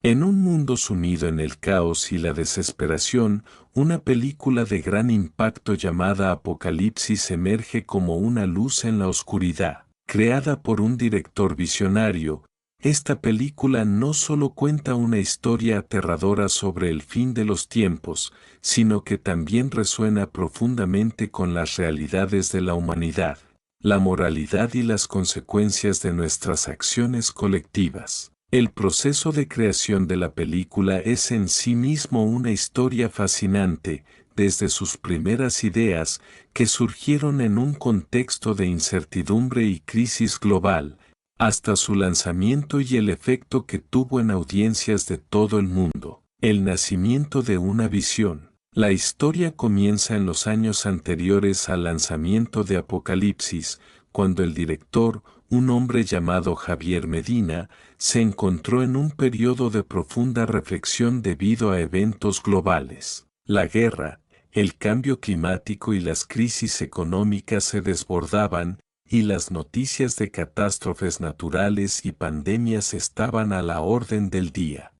En un mundo sumido en el caos y la desesperación, una película de gran impacto llamada Apocalipsis emerge como una luz en la oscuridad. Creada por un director visionario, esta película no solo cuenta una historia aterradora sobre el fin de los tiempos, sino que también resuena profundamente con las realidades de la humanidad, la moralidad y las consecuencias de nuestras acciones colectivas. El proceso de creación de la película es en sí mismo una historia fascinante, desde sus primeras ideas, que surgieron en un contexto de incertidumbre y crisis global, hasta su lanzamiento y el efecto que tuvo en audiencias de todo el mundo. El nacimiento de una visión. La historia comienza en los años anteriores al lanzamiento de Apocalipsis, cuando el director, un hombre llamado Javier Medina, se encontró en un periodo de profunda reflexión debido a eventos globales. La guerra, el cambio climático y las crisis económicas se desbordaban, y las noticias de catástrofes naturales y pandemias estaban a la orden del día.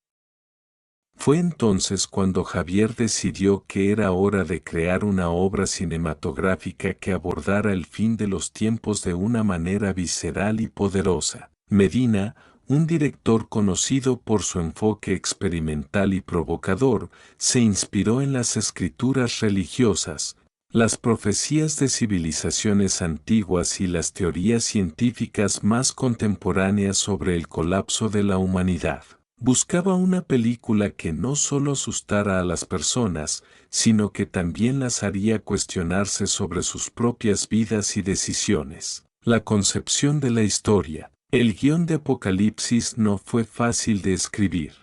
Fue entonces cuando Javier decidió que era hora de crear una obra cinematográfica que abordara el fin de los tiempos de una manera visceral y poderosa. Medina, un director conocido por su enfoque experimental y provocador, se inspiró en las escrituras religiosas, las profecías de civilizaciones antiguas y las teorías científicas más contemporáneas sobre el colapso de la humanidad. Buscaba una película que no solo asustara a las personas, sino que también las haría cuestionarse sobre sus propias vidas y decisiones. La concepción de la historia. El guión de Apocalipsis no fue fácil de escribir.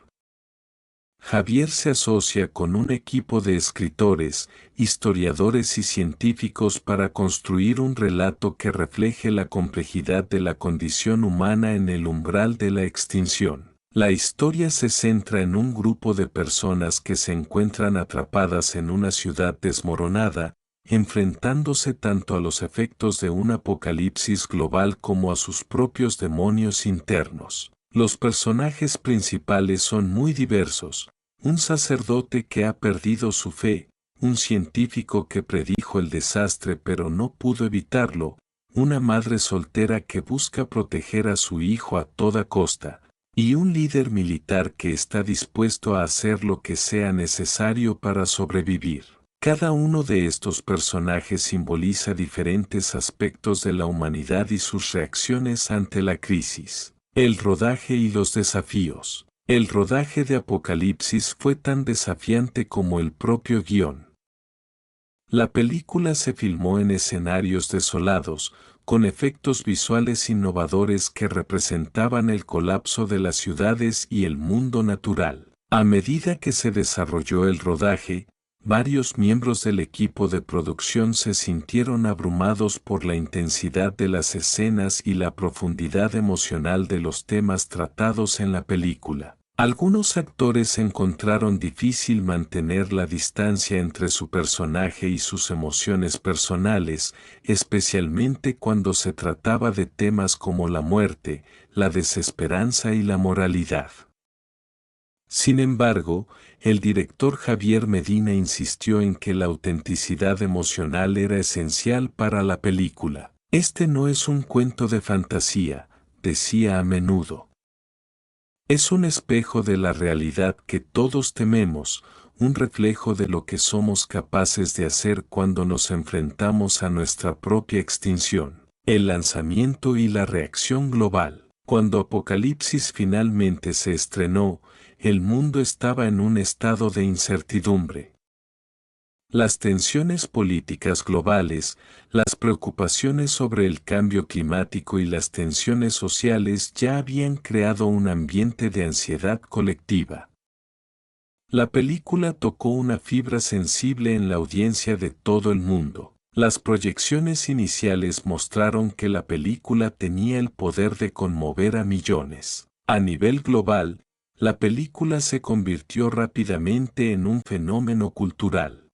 Javier se asocia con un equipo de escritores, historiadores y científicos para construir un relato que refleje la complejidad de la condición humana en el umbral de la extinción. La historia se centra en un grupo de personas que se encuentran atrapadas en una ciudad desmoronada, enfrentándose tanto a los efectos de un apocalipsis global como a sus propios demonios internos. Los personajes principales son muy diversos: un sacerdote que ha perdido su fe, un científico que predijo el desastre pero no pudo evitarlo, una madre soltera que busca proteger a su hijo a toda costa, y un líder militar que está dispuesto a hacer lo que sea necesario para sobrevivir. Cada uno de estos personajes simboliza diferentes aspectos de la humanidad y sus reacciones ante la crisis. El rodaje y los desafíos. El rodaje de Apocalipsis fue tan desafiante como el propio guión. La película se filmó en escenarios desolados, con efectos visuales innovadores que representaban el colapso de las ciudades y el mundo natural. A medida que se desarrolló el rodaje, varios miembros del equipo de producción se sintieron abrumados por la intensidad de las escenas y la profundidad emocional de los temas tratados en la película. Algunos actores encontraron difícil mantener la distancia entre su personaje y sus emociones personales, especialmente cuando se trataba de temas como la muerte, la desesperanza y la moralidad. Sin embargo, el director Javier Medina insistió en que la autenticidad emocional era esencial para la película. Este no es un cuento de fantasía, decía a menudo. Es un espejo de la realidad que todos tememos, un reflejo de lo que somos capaces de hacer cuando nos enfrentamos a nuestra propia extinción. El lanzamiento y la reacción global. Cuando Apocalipsis finalmente se estrenó, el mundo estaba en un estado de incertidumbre. Las tensiones políticas globales, las preocupaciones sobre el cambio climático y las tensiones sociales ya habían creado un ambiente de ansiedad colectiva. La película tocó una fibra sensible en la audiencia de todo el mundo. Las proyecciones iniciales mostraron que la película tenía el poder de conmover a millones. A nivel global, la película se convirtió rápidamente en un fenómeno cultural.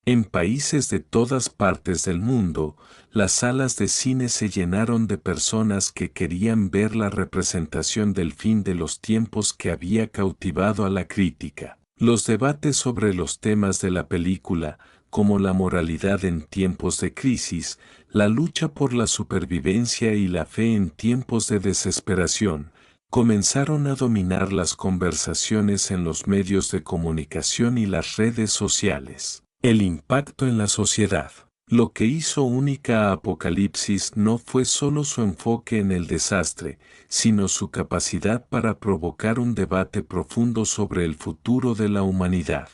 En países de todas partes del mundo, las salas de cine se llenaron de personas que querían ver la representación del fin de los tiempos que había cautivado a la crítica. Los debates sobre los temas de la película, como la moralidad en tiempos de crisis, la lucha por la supervivencia y la fe en tiempos de desesperación, comenzaron a dominar las conversaciones en los medios de comunicación y las redes sociales. El impacto en la sociedad. Lo que hizo única a Apocalipsis no fue solo su enfoque en el desastre, sino su capacidad para provocar un debate profundo sobre el futuro de la humanidad.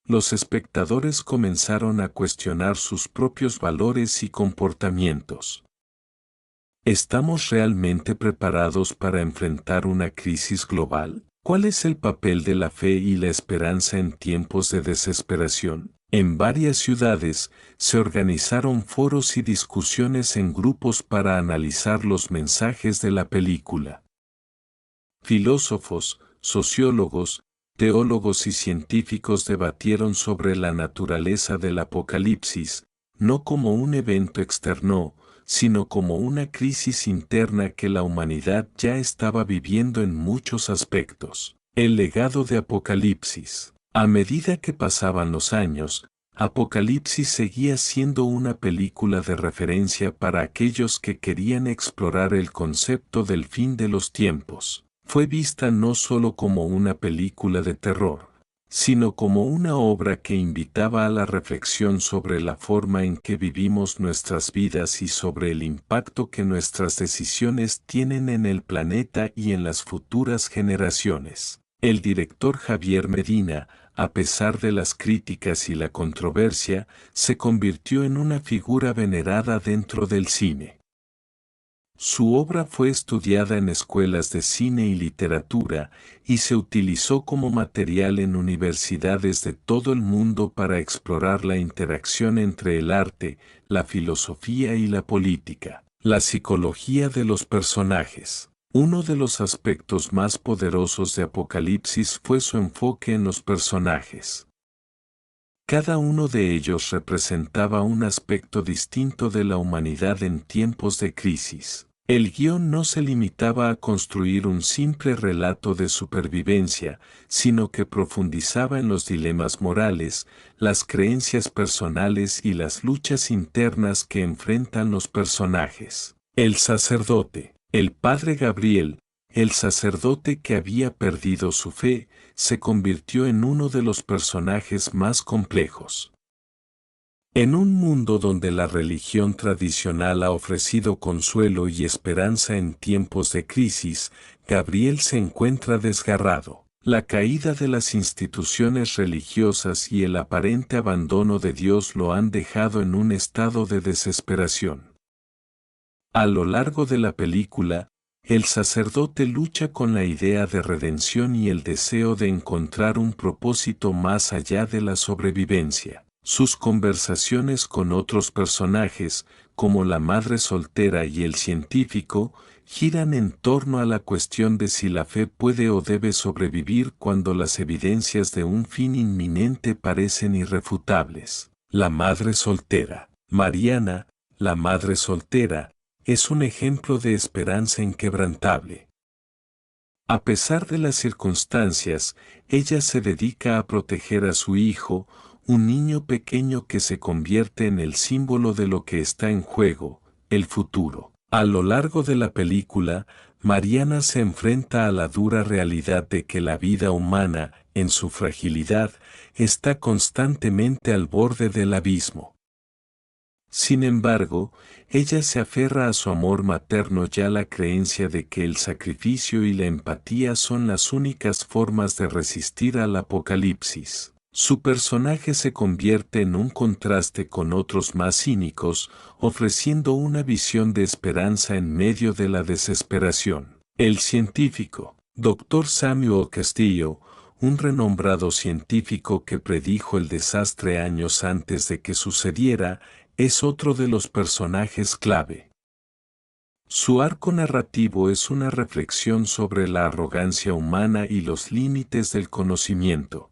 Los espectadores comenzaron a cuestionar sus propios valores y comportamientos. ¿Estamos realmente preparados para enfrentar una crisis global? ¿Cuál es el papel de la fe y la esperanza en tiempos de desesperación? En varias ciudades se organizaron foros y discusiones en grupos para analizar los mensajes de la película. Filósofos, sociólogos, teólogos y científicos debatieron sobre la naturaleza del Apocalipsis, no como un evento externo, sino como una crisis interna que la humanidad ya estaba viviendo en muchos aspectos. El legado de Apocalipsis. A medida que pasaban los años, Apocalipsis seguía siendo una película de referencia para aquellos que querían explorar el concepto del fin de los tiempos. Fue vista no solo como una película de terror, sino como una obra que invitaba a la reflexión sobre la forma en que vivimos nuestras vidas y sobre el impacto que nuestras decisiones tienen en el planeta y en las futuras generaciones. El director Javier Medina, a pesar de las críticas y la controversia, se convirtió en una figura venerada dentro del cine. Su obra fue estudiada en escuelas de cine y literatura y se utilizó como material en universidades de todo el mundo para explorar la interacción entre el arte, la filosofía y la política. La psicología de los personajes. Uno de los aspectos más poderosos de Apocalipsis fue su enfoque en los personajes. Cada uno de ellos representaba un aspecto distinto de la humanidad en tiempos de crisis. El guión no se limitaba a construir un simple relato de supervivencia, sino que profundizaba en los dilemas morales, las creencias personales y las luchas internas que enfrentan los personajes. El sacerdote, el padre Gabriel, el sacerdote que había perdido su fe, se convirtió en uno de los personajes más complejos. En un mundo donde la religión tradicional ha ofrecido consuelo y esperanza en tiempos de crisis, Gabriel se encuentra desgarrado. La caída de las instituciones religiosas y el aparente abandono de Dios lo han dejado en un estado de desesperación. A lo largo de la película, el sacerdote lucha con la idea de redención y el deseo de encontrar un propósito más allá de la sobrevivencia. Sus conversaciones con otros personajes, como la madre soltera y el científico, giran en torno a la cuestión de si la fe puede o debe sobrevivir cuando las evidencias de un fin inminente parecen irrefutables. La madre soltera. Mariana, la madre soltera, es un ejemplo de esperanza inquebrantable. A pesar de las circunstancias, ella se dedica a proteger a su hijo, un niño pequeño que se convierte en el símbolo de lo que está en juego, el futuro. A lo largo de la película, Mariana se enfrenta a la dura realidad de que la vida humana, en su fragilidad, está constantemente al borde del abismo. Sin embargo, ella se aferra a su amor materno y a la creencia de que el sacrificio y la empatía son las únicas formas de resistir al apocalipsis. Su personaje se convierte en un contraste con otros más cínicos, ofreciendo una visión de esperanza en medio de la desesperación. El científico, Dr. Samuel Castillo, un renombrado científico que predijo el desastre años antes de que sucediera, es otro de los personajes clave. Su arco narrativo es una reflexión sobre la arrogancia humana y los límites del conocimiento.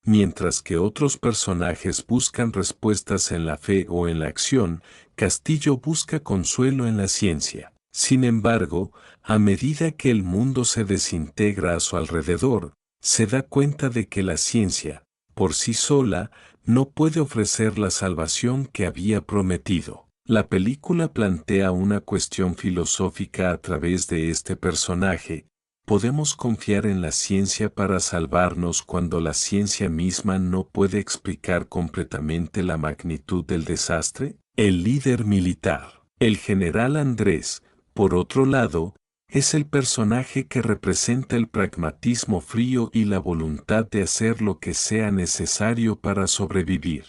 Mientras que otros personajes buscan respuestas en la fe o en la acción, Castillo busca consuelo en la ciencia. Sin embargo, a medida que el mundo se desintegra a su alrededor, se da cuenta de que la ciencia, por sí sola, no puede ofrecer la salvación que había prometido. La película plantea una cuestión filosófica a través de este personaje. ¿Podemos confiar en la ciencia para salvarnos cuando la ciencia misma no puede explicar completamente la magnitud del desastre? El líder militar, el general Andrés, por otro lado, es el personaje que representa el pragmatismo frío y la voluntad de hacer lo que sea necesario para sobrevivir.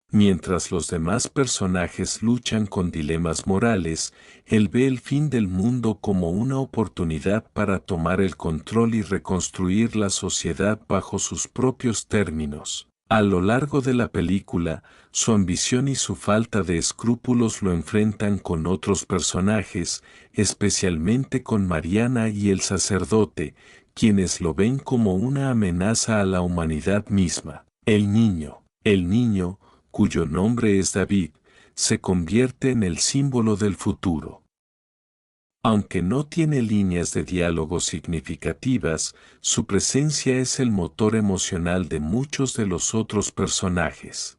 Mientras los demás personajes luchan con dilemas morales, él ve el fin del mundo como una oportunidad para tomar el control y reconstruir la sociedad bajo sus propios términos. A lo largo de la película, su ambición y su falta de escrúpulos lo enfrentan con otros personajes, especialmente con Mariana y el sacerdote, quienes lo ven como una amenaza a la humanidad misma. El niño, cuyo nombre es David, se convierte en el símbolo del futuro. Aunque no tiene líneas de diálogo significativas, su presencia es el motor emocional de muchos de los otros personajes.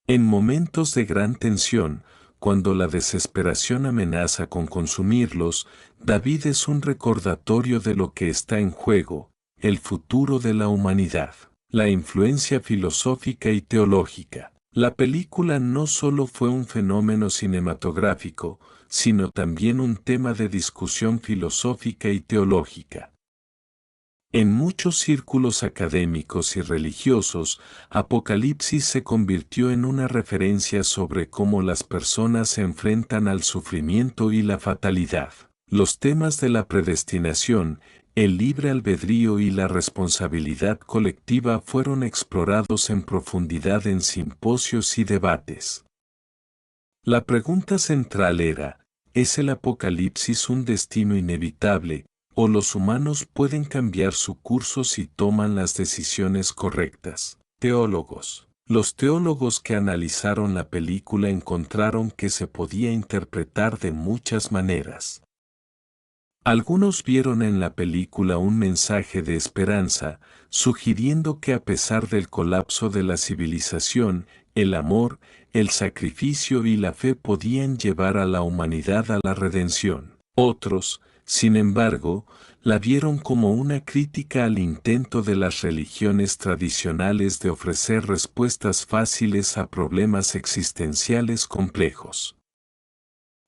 En momentos de gran tensión, cuando la desesperación amenaza con consumirlos, David es un recordatorio de lo que está en juego, el futuro de la humanidad. La influencia filosófica y teológica. La película no solo fue un fenómeno cinematográfico, sino también un tema de discusión filosófica y teológica. En muchos círculos académicos y religiosos, Apocalipsis se convirtió en una referencia sobre cómo las personas se enfrentan al sufrimiento y la fatalidad. Los temas de la predestinación, el libre albedrío y la responsabilidad colectiva fueron explorados en profundidad en simposios y debates. La pregunta central era, ¿es el apocalipsis un destino inevitable, o los humanos pueden cambiar su curso si toman las decisiones correctas? Teólogos. Los teólogos que analizaron la película encontraron que se podía interpretar de muchas maneras. Algunos vieron en la película un mensaje de esperanza, sugiriendo que a pesar del colapso de la civilización, el amor, el sacrificio y la fe podían llevar a la humanidad a la redención. Otros, sin embargo, la vieron como una crítica al intento de las religiones tradicionales de ofrecer respuestas fáciles a problemas existenciales complejos.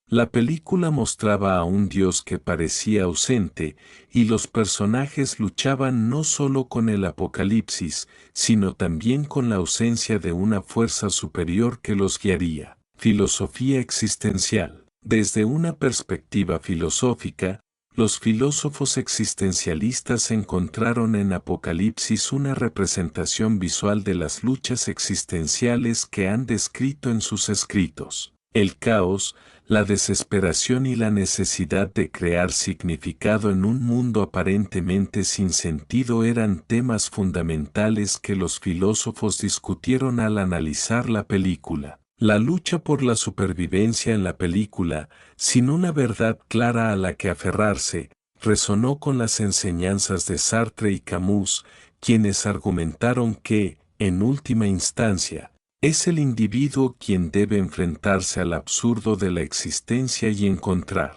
La película mostraba a un Dios que parecía ausente, y los personajes luchaban no solo con el apocalipsis, sino también con la ausencia de una fuerza superior que los guiaría. Filosofía existencial. Desde una perspectiva filosófica, los filósofos existencialistas encontraron en Apocalipsis una representación visual de las luchas existenciales que han descrito en sus escritos. El caos, la desesperación y la necesidad de crear significado en un mundo aparentemente sin sentido eran temas fundamentales que los filósofos discutieron al analizar la película. La lucha por la supervivencia en la película, sin una verdad clara a la que aferrarse, resonó con las enseñanzas de Sartre y Camus, quienes argumentaron que, en última instancia, es el individuo quien debe enfrentarse al absurdo de la existencia y encontrar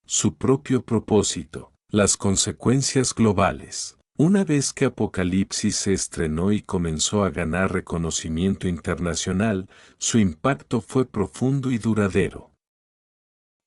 su propio propósito. Las consecuencias globales. Una vez que Apocalipsis se estrenó y comenzó a ganar reconocimiento internacional, su impacto fue profundo y duradero.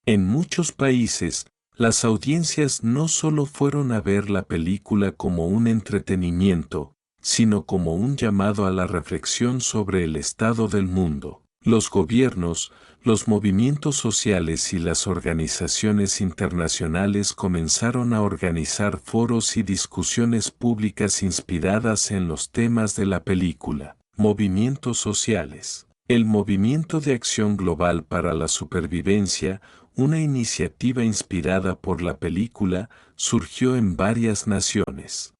En muchos países, las audiencias no solo fueron a ver la película como un entretenimiento, sino como un llamado a la reflexión sobre el estado del mundo. Los gobiernos, los movimientos sociales y las organizaciones internacionales comenzaron a organizar foros y discusiones públicas inspiradas en los temas de la película. Movimientos sociales. El Movimiento de Acción Global para la Supervivencia, una iniciativa inspirada por la película, surgió en varias naciones.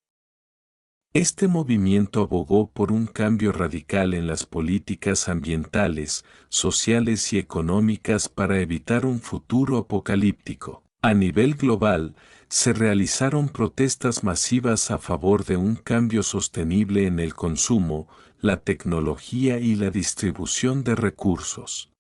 Este movimiento abogó por un cambio radical en las políticas ambientales, sociales y económicas para evitar un futuro apocalíptico. A nivel global, se realizaron protestas masivas a favor de un cambio sostenible en el consumo, la tecnología y la distribución de recursos.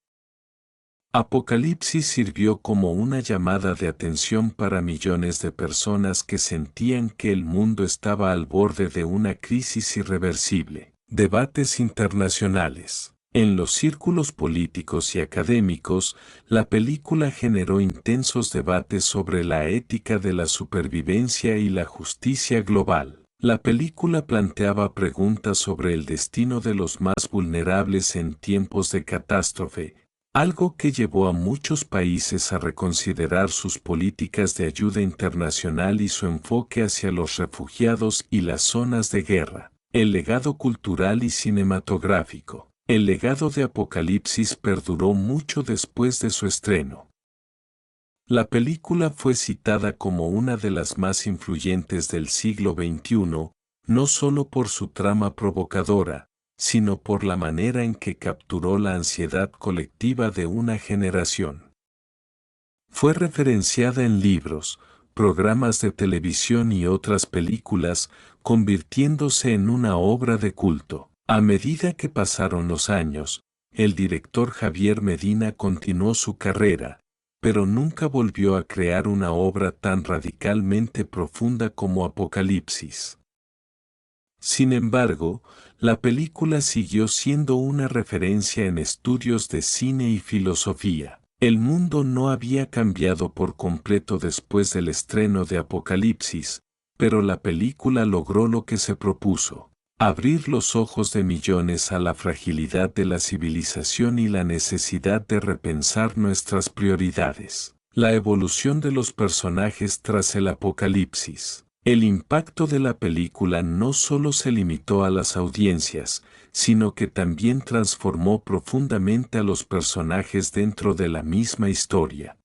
Apocalipsis sirvió como una llamada de atención para millones de personas que sentían que el mundo estaba al borde de una crisis irreversible. Debates internacionales. En los círculos políticos y académicos, la película generó intensos debates sobre la ética de la supervivencia y la justicia global. La película planteaba preguntas sobre el destino de los más vulnerables en tiempos de catástrofe, algo que llevó a muchos países a reconsiderar sus políticas de ayuda internacional y su enfoque hacia los refugiados y las zonas de guerra. El legado cultural y cinematográfico. El legado de Apocalipsis perduró mucho después de su estreno. La película fue citada como una de las más influyentes del siglo XXI, no solo por su trama provocadora, sino por la manera en que capturó la ansiedad colectiva de una generación. Fue referenciada en libros, programas de televisión y otras películas, convirtiéndose en una obra de culto. A medida que pasaron los años, el director Javier Medina continuó su carrera, pero nunca volvió a crear una obra tan radicalmente profunda como Apocalipsis. Sin embargo, la película siguió siendo una referencia en estudios de cine y filosofía. El mundo no había cambiado por completo después del estreno de Apocalipsis, pero la película logró lo que se propuso: abrir los ojos de millones a la fragilidad de la civilización y la necesidad de repensar nuestras prioridades. La evolución de los personajes tras el Apocalipsis. El impacto de la película no solo se limitó a las audiencias, sino que también transformó profundamente a los personajes dentro de la misma historia.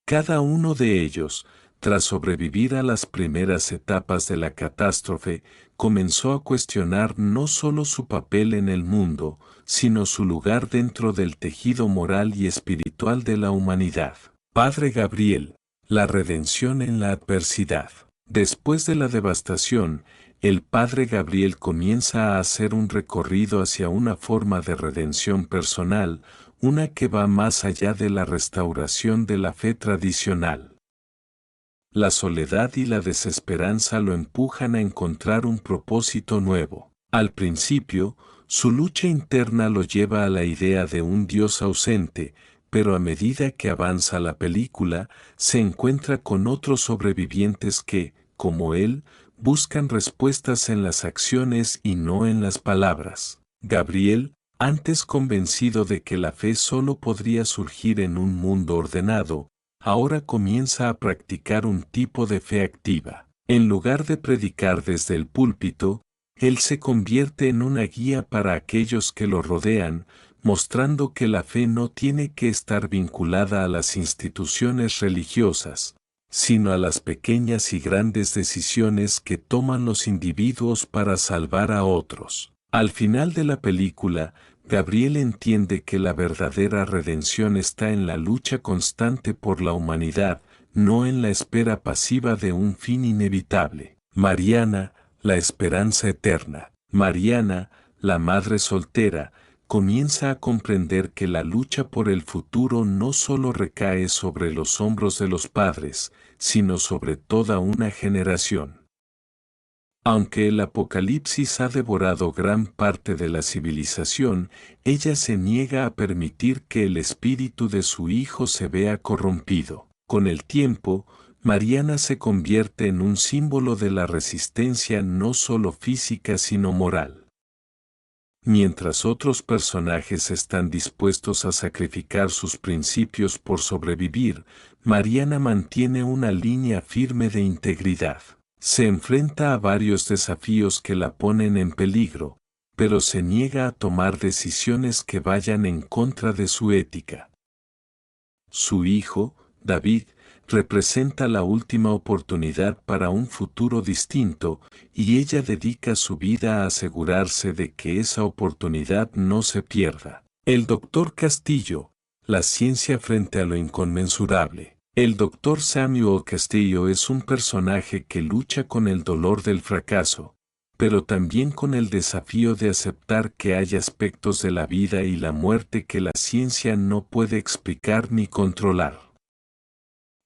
Cada uno de ellos, tras sobrevivir a las primeras etapas de la catástrofe, comenzó a cuestionar no solo su papel en el mundo, sino su lugar dentro del tejido moral y espiritual de la humanidad. Padre Gabriel, la redención en la adversidad. Después de la devastación, el Padre Gabriel comienza a hacer un recorrido hacia una forma de redención personal, una que va más allá de la restauración de la fe tradicional. La soledad y la desesperanza lo empujan a encontrar un propósito nuevo. Al principio, su lucha interna lo lleva a la idea de un Dios ausente, pero a medida que avanza la película, se encuentra con otros sobrevivientes que, como él, buscan respuestas en las acciones y no en las palabras. Gabriel, antes convencido de que la fe solo podría surgir en un mundo ordenado, ahora comienza a practicar un tipo de fe activa. En lugar de predicar desde el púlpito, él se convierte en una guía para aquellos que lo rodean, mostrando que la fe no tiene que estar vinculada a las instituciones religiosas, sino a las pequeñas y grandes decisiones que toman los individuos para salvar a otros. Al final de la película, Gabriel entiende que la verdadera redención está en la lucha constante por la humanidad, no en la espera pasiva de un fin inevitable. Mariana, la esperanza eterna. Mariana, la madre soltera, comienza a comprender que la lucha por el futuro no solo recae sobre los hombros de los padres, sino sobre toda una generación. Aunque el Apocalipsis ha devorado gran parte de la civilización, ella se niega a permitir que el espíritu de su hijo se vea corrompido. Con el tiempo, Mariana se convierte en un símbolo de la resistencia no solo física sino moral. Mientras otros personajes están dispuestos a sacrificar sus principios por sobrevivir, Mariana mantiene una línea firme de integridad. Se enfrenta a varios desafíos que la ponen en peligro, pero se niega a tomar decisiones que vayan en contra de su ética. Su hijo, David, representa la última oportunidad para un futuro distinto, y ella dedica su vida a asegurarse de que esa oportunidad no se pierda. El Dr. Castillo, la ciencia frente a lo inconmensurable. El Dr. Samuel Castillo es un personaje que lucha con el dolor del fracaso, pero también con el desafío de aceptar que hay aspectos de la vida y la muerte que la ciencia no puede explicar ni controlar.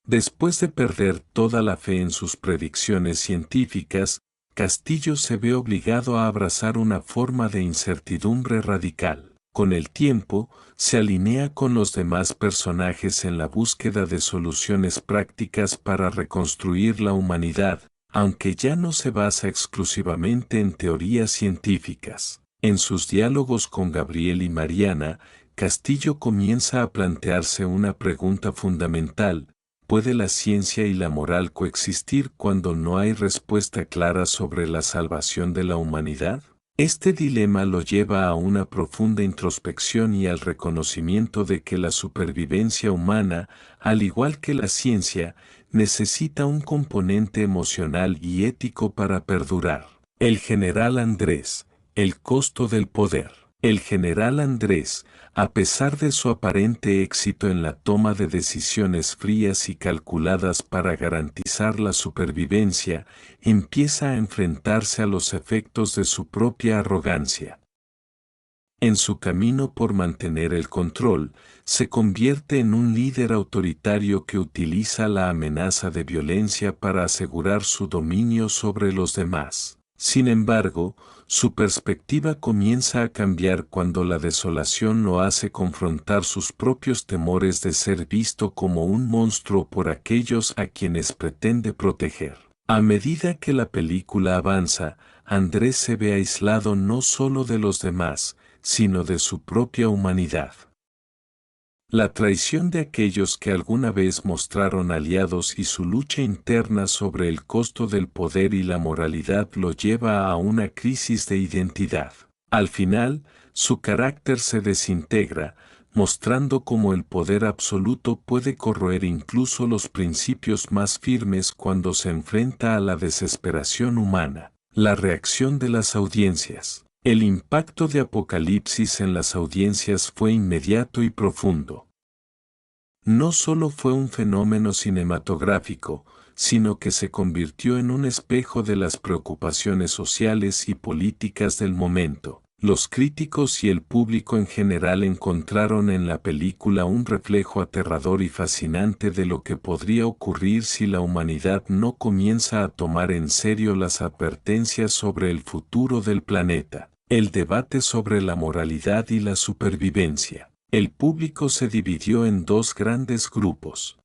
Después de perder toda la fe en sus predicciones científicas, Castillo se ve obligado a abrazar una forma de incertidumbre radical. Con el tiempo, se alinea con los demás personajes en la búsqueda de soluciones prácticas para reconstruir la humanidad, aunque ya no se basa exclusivamente en teorías científicas. En sus diálogos con Gabriel y Mariana, Castillo comienza a plantearse una pregunta fundamental: ¿puede la ciencia y la moral coexistir cuando no hay respuesta clara sobre la salvación de la humanidad? Este dilema lo lleva a una profunda introspección y al reconocimiento de que la supervivencia humana, al igual que la ciencia, necesita un componente emocional y ético para perdurar. El general Andrés, el costo del poder. El general Andrés, a pesar de su aparente éxito en la toma de decisiones frías y calculadas para garantizar la supervivencia, empieza a enfrentarse a los efectos de su propia arrogancia. En su camino por mantener el control, se convierte en un líder autoritario que utiliza la amenaza de violencia para asegurar su dominio sobre los demás. Sin embargo, su perspectiva comienza a cambiar cuando la desolación lo hace confrontar sus propios temores de ser visto como un monstruo por aquellos a quienes pretende proteger. A medida que la película avanza, Andrés se ve aislado no solo de los demás, sino de su propia humanidad. La traición de aquellos que alguna vez mostraron aliados y su lucha interna sobre el costo del poder y la moralidad lo lleva a una crisis de identidad. Al final, su carácter se desintegra, mostrando cómo el poder absoluto puede corroer incluso los principios más firmes cuando se enfrenta a la desesperación humana. La reacción de las audiencias. El impacto de Apocalipsis en las audiencias fue inmediato y profundo. No solo fue un fenómeno cinematográfico, sino que se convirtió en un espejo de las preocupaciones sociales y políticas del momento. Los críticos y el público en general encontraron en la película un reflejo aterrador y fascinante de lo que podría ocurrir si la humanidad no comienza a tomar en serio las advertencias sobre el futuro del planeta. El debate sobre la moralidad y la supervivencia. El público se dividió en dos grandes grupos.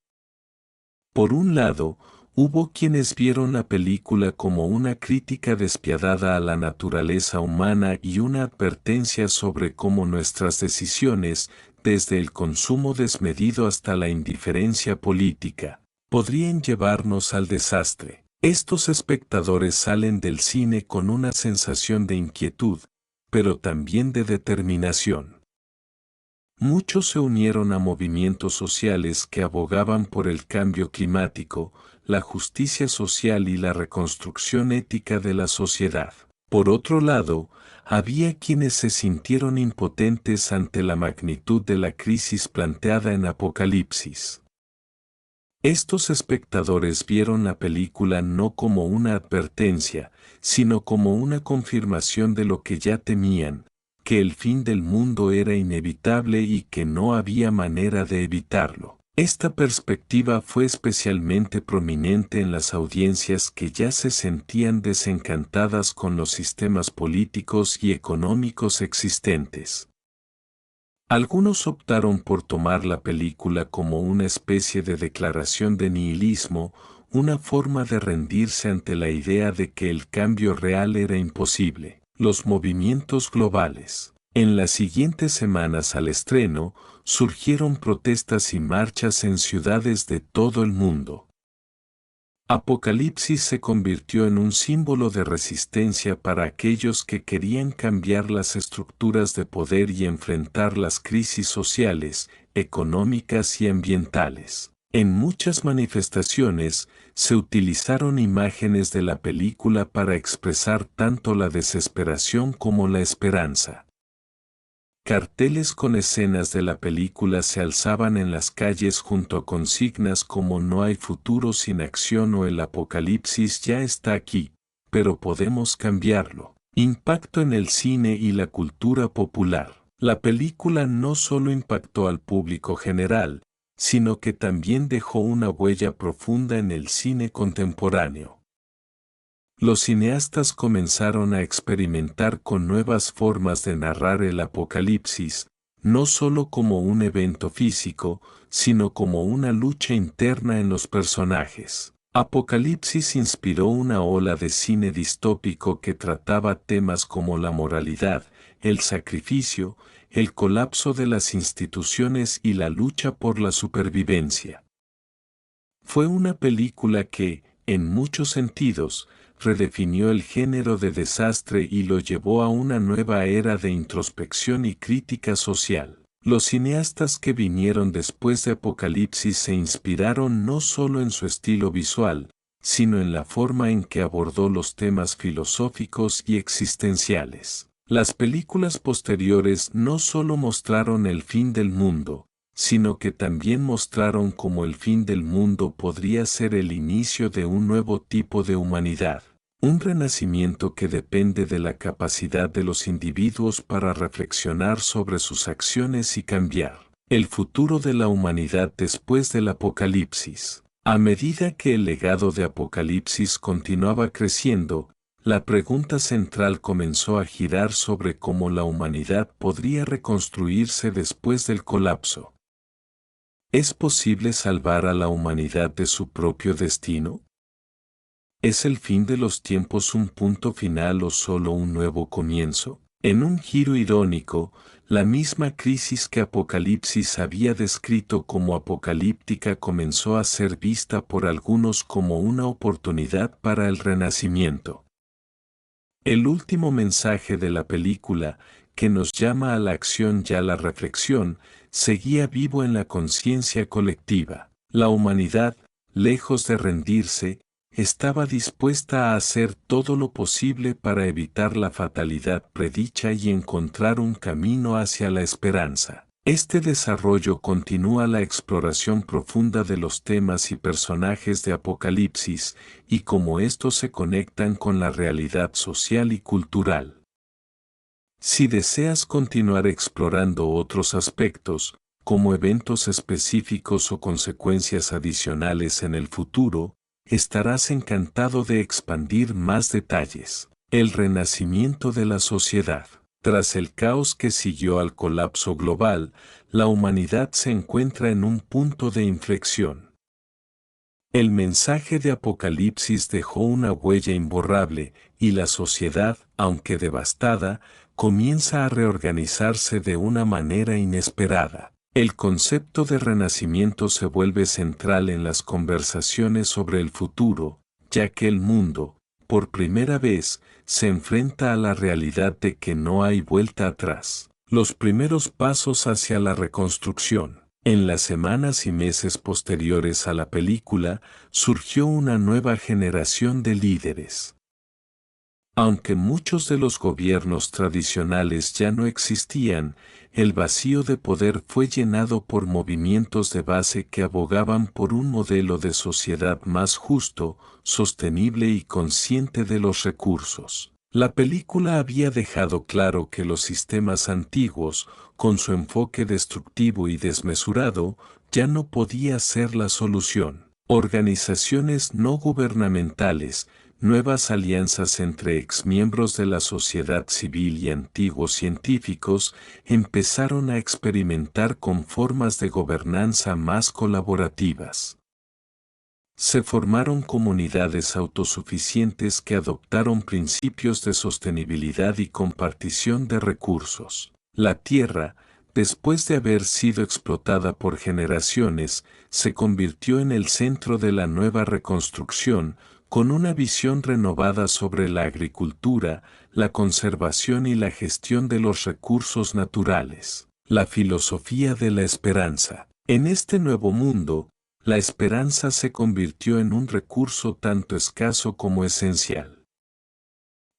Por un lado, hubo quienes vieron la película como una crítica despiadada a la naturaleza humana y una advertencia sobre cómo nuestras decisiones, desde el consumo desmedido hasta la indiferencia política, podrían llevarnos al desastre. Estos espectadores salen del cine con una sensación de inquietud, pero también de determinación. Muchos se unieron a movimientos sociales que abogaban por el cambio climático, la justicia social y la reconstrucción ética de la sociedad. Por otro lado, había quienes se sintieron impotentes ante la magnitud de la crisis planteada en Apocalipsis. Estos espectadores vieron la película no como una advertencia, sino como una confirmación de lo que ya temían, que el fin del mundo era inevitable y que no había manera de evitarlo. Esta perspectiva fue especialmente prominente en las audiencias que ya se sentían desencantadas con los sistemas políticos y económicos existentes. Algunos optaron por tomar la película como una especie de declaración de nihilismo, una forma de rendirse ante la idea de que el cambio real era imposible. Los movimientos globales. En las siguientes semanas al estreno, surgieron protestas y marchas en ciudades de todo el mundo. Apocalipsis se convirtió en un símbolo de resistencia para aquellos que querían cambiar las estructuras de poder y enfrentar las crisis sociales, económicas y ambientales. En muchas manifestaciones se utilizaron imágenes de la película para expresar tanto la desesperación como la esperanza. Carteles con escenas de la película se alzaban en las calles junto a consignas como "No hay futuro sin acción" o "El apocalipsis ya está aquí, pero podemos cambiarlo". Impacto en el cine y la cultura popular. La película no solo impactó al público general, sino que también dejó una huella profunda en el cine contemporáneo. Los cineastas comenzaron a experimentar con nuevas formas de narrar el apocalipsis, no solo como un evento físico, sino como una lucha interna en los personajes. Apocalipsis inspiró una ola de cine distópico que trataba temas como la moralidad, el sacrificio, el colapso de las instituciones y la lucha por la supervivencia. Fue una película que, en muchos sentidos, redefinió el género de desastre y lo llevó a una nueva era de introspección y crítica social. Los cineastas que vinieron después de Apocalipsis se inspiraron no solo en su estilo visual, sino en la forma en que abordó los temas filosóficos y existenciales. Las películas posteriores no solo mostraron el fin del mundo, sino que también mostraron cómo el fin del mundo podría ser el inicio de un nuevo tipo de humanidad, un renacimiento que depende de la capacidad de los individuos para reflexionar sobre sus acciones y cambiar el futuro de la humanidad después del apocalipsis. A medida que el legado de Apocalipsis continuaba creciendo, la pregunta central comenzó a girar sobre cómo la humanidad podría reconstruirse después del colapso. ¿Es posible salvar a la humanidad de su propio destino? ¿Es el fin de los tiempos un punto final o solo un nuevo comienzo? En un giro irónico, la misma crisis que Apocalipsis había descrito como apocalíptica comenzó a ser vista por algunos como una oportunidad para el renacimiento. El último mensaje de la película, que nos llama a la acción y a la reflexión, seguía vivo en la conciencia colectiva. La humanidad, lejos de rendirse, estaba dispuesta a hacer todo lo posible para evitar la fatalidad predicha y encontrar un camino hacia la esperanza. Este desarrollo continúa la exploración profunda de los temas y personajes de Apocalipsis y cómo estos se conectan con la realidad social y cultural. Si deseas continuar explorando otros aspectos, como eventos específicos o consecuencias adicionales en el futuro, estarás encantado de expandir más detalles. El renacimiento de la sociedad. Tras el caos que siguió al colapso global, la humanidad se encuentra en un punto de inflexión. El mensaje de Apocalipsis dejó una huella imborrable, y la sociedad, aunque devastada, comienza a reorganizarse de una manera inesperada. El concepto de renacimiento se vuelve central en las conversaciones sobre el futuro, ya que el mundo, por primera vez, se enfrenta a la realidad de que no hay vuelta atrás. Los primeros pasos hacia la reconstrucción. En las semanas y meses posteriores a la película, surgió una nueva generación de líderes. Aunque muchos de los gobiernos tradicionales ya no existían, el vacío de poder fue llenado por movimientos de base que abogaban por un modelo de sociedad más justo, sostenible y consciente de los recursos. La película había dejado claro que los sistemas antiguos, con su enfoque destructivo y desmesurado, ya no podía ser la solución. Organizaciones no gubernamentales, nuevas alianzas entre exmiembros de la sociedad civil y antiguos científicos empezaron a experimentar con formas de gobernanza más colaborativas. Se formaron comunidades autosuficientes que adoptaron principios de sostenibilidad y compartición de recursos. La tierra, después de haber sido explotada por generaciones, se convirtió en el centro de la nueva reconstrucción, con una visión renovada sobre la agricultura, la conservación y la gestión de los recursos naturales. La filosofía de la esperanza. En este nuevo mundo, la esperanza se convirtió en un recurso tanto escaso como esencial.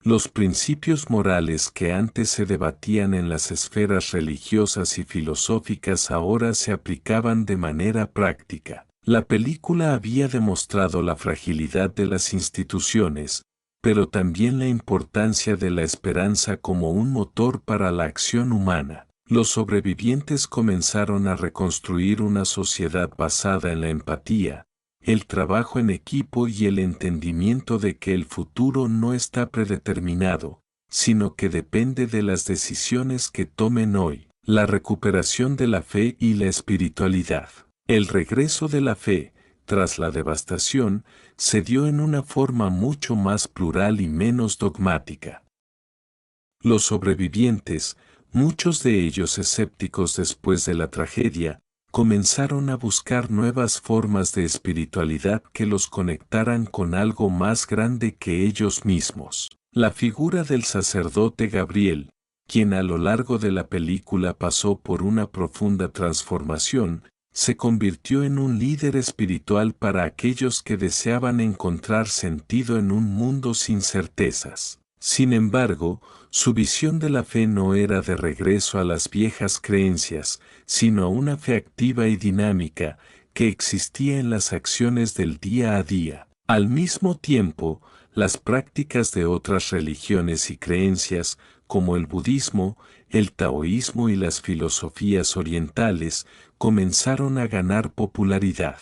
Los principios morales que antes se debatían en las esferas religiosas y filosóficas ahora se aplicaban de manera práctica. La película había demostrado la fragilidad de las instituciones, pero también la importancia de la esperanza como un motor para la acción humana. Los sobrevivientes comenzaron a reconstruir una sociedad basada en la empatía, el trabajo en equipo y el entendimiento de que el futuro no está predeterminado, sino que depende de las decisiones que tomen hoy. La recuperación de la fe y la espiritualidad. El regreso de la fe, tras la devastación, se dio en una forma mucho más plural y menos dogmática. Los sobrevivientes, muchos de ellos escépticos después de la tragedia, comenzaron a buscar nuevas formas de espiritualidad que los conectaran con algo más grande que ellos mismos. La figura del sacerdote Gabriel, quien a lo largo de la película pasó por una profunda transformación, se convirtió en un líder espiritual para aquellos que deseaban encontrar sentido en un mundo sin certezas. Sin embargo, su visión de la fe no era de regreso a las viejas creencias, sino a una fe activa y dinámica, que existía en las acciones del día a día. Al mismo tiempo, las prácticas de otras religiones y creencias, como el budismo, el taoísmo y las filosofías orientales, comenzaron a ganar popularidad.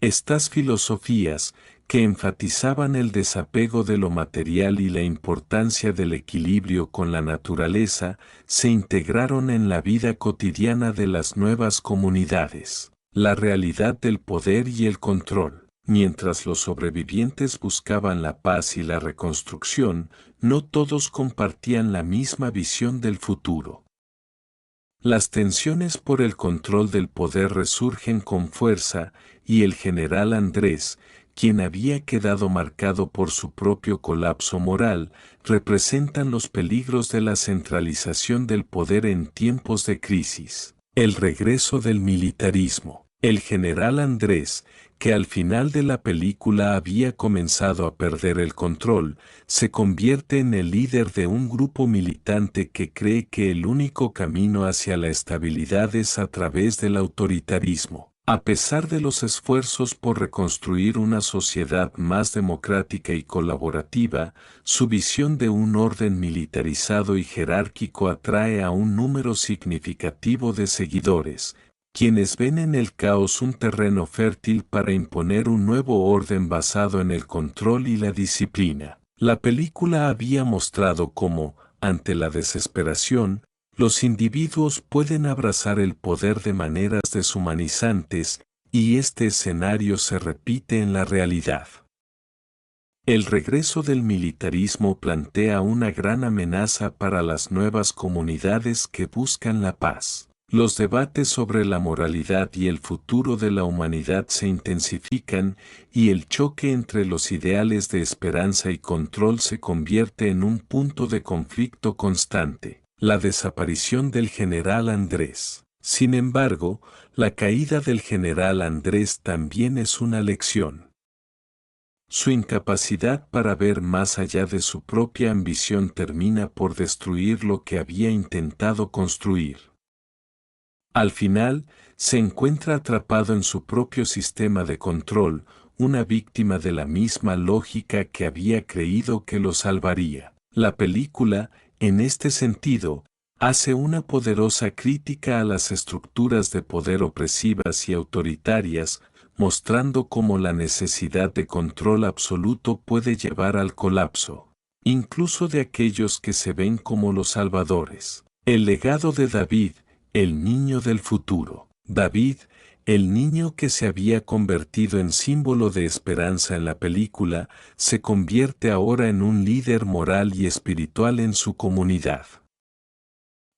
Estas filosofías, que enfatizaban el desapego de lo material y la importancia del equilibrio con la naturaleza, se integraron en la vida cotidiana de las nuevas comunidades. La realidad del poder y el control. Mientras los sobrevivientes buscaban la paz y la reconstrucción, no todos compartían la misma visión del futuro. Las tensiones por el control del poder resurgen con fuerza, y el general Andrés, quien había quedado marcado por su propio colapso moral, representan los peligros de la centralización del poder en tiempos de crisis. El regreso del militarismo. El general Andrés, que al final de la película había comenzado a perder el control, se convierte en el líder de un grupo militante que cree que el único camino hacia la estabilidad es a través del autoritarismo. A pesar de los esfuerzos por reconstruir una sociedad más democrática y colaborativa, su visión de un orden militarizado y jerárquico atrae a un número significativo de seguidores, quienes ven en el caos un terreno fértil para imponer un nuevo orden basado en el control y la disciplina. La película había mostrado cómo, ante la desesperación, los individuos pueden abrazar el poder de maneras deshumanizantes, y este escenario se repite en la realidad. El regreso del militarismo plantea una gran amenaza para las nuevas comunidades que buscan la paz. Los debates sobre la moralidad y el futuro de la humanidad se intensifican, y el choque entre los ideales de esperanza y control se convierte en un punto de conflicto constante. La desaparición del general Andrés. Sin embargo, la caída del general Andrés también es una lección. Su incapacidad para ver más allá de su propia ambición termina por destruir lo que había intentado construir. Al final, se encuentra atrapado en su propio sistema de control, una víctima de la misma lógica que había creído que lo salvaría. La película, en este sentido, hace una poderosa crítica a las estructuras de poder opresivas y autoritarias, mostrando cómo la necesidad de control absoluto puede llevar al colapso, incluso de aquellos que se ven como los salvadores. El legado de David, el niño del futuro. David, el niño que se había convertido en símbolo de esperanza en la película, se convierte ahora en un líder moral y espiritual en su comunidad.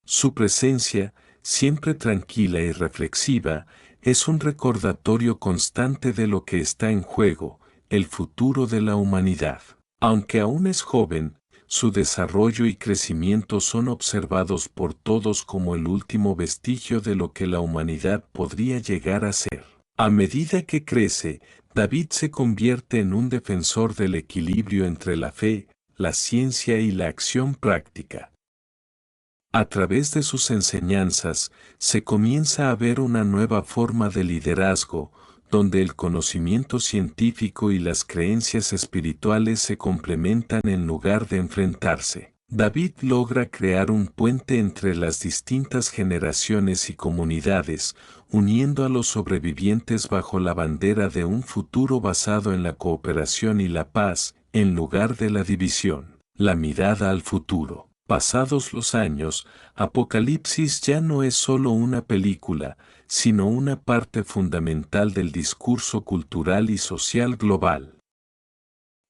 Su presencia, siempre tranquila y reflexiva, es un recordatorio constante de lo que está en juego, el futuro de la humanidad. Aunque aún es joven, su desarrollo y crecimiento son observados por todos como el último vestigio de lo que la humanidad podría llegar a ser. A medida que crece, David se convierte en un defensor del equilibrio entre la fe, la ciencia y la acción práctica. A través de sus enseñanzas, se comienza a ver una nueva forma de liderazgo, donde el conocimiento científico y las creencias espirituales se complementan en lugar de enfrentarse. David logra crear un puente entre las distintas generaciones y comunidades, uniendo a los sobrevivientes bajo la bandera de un futuro basado en la cooperación y la paz, en lugar de la división. La mirada al futuro. Pasados los años, Apocalipsis ya no es solo una película, sino una parte fundamental del discurso cultural y social global.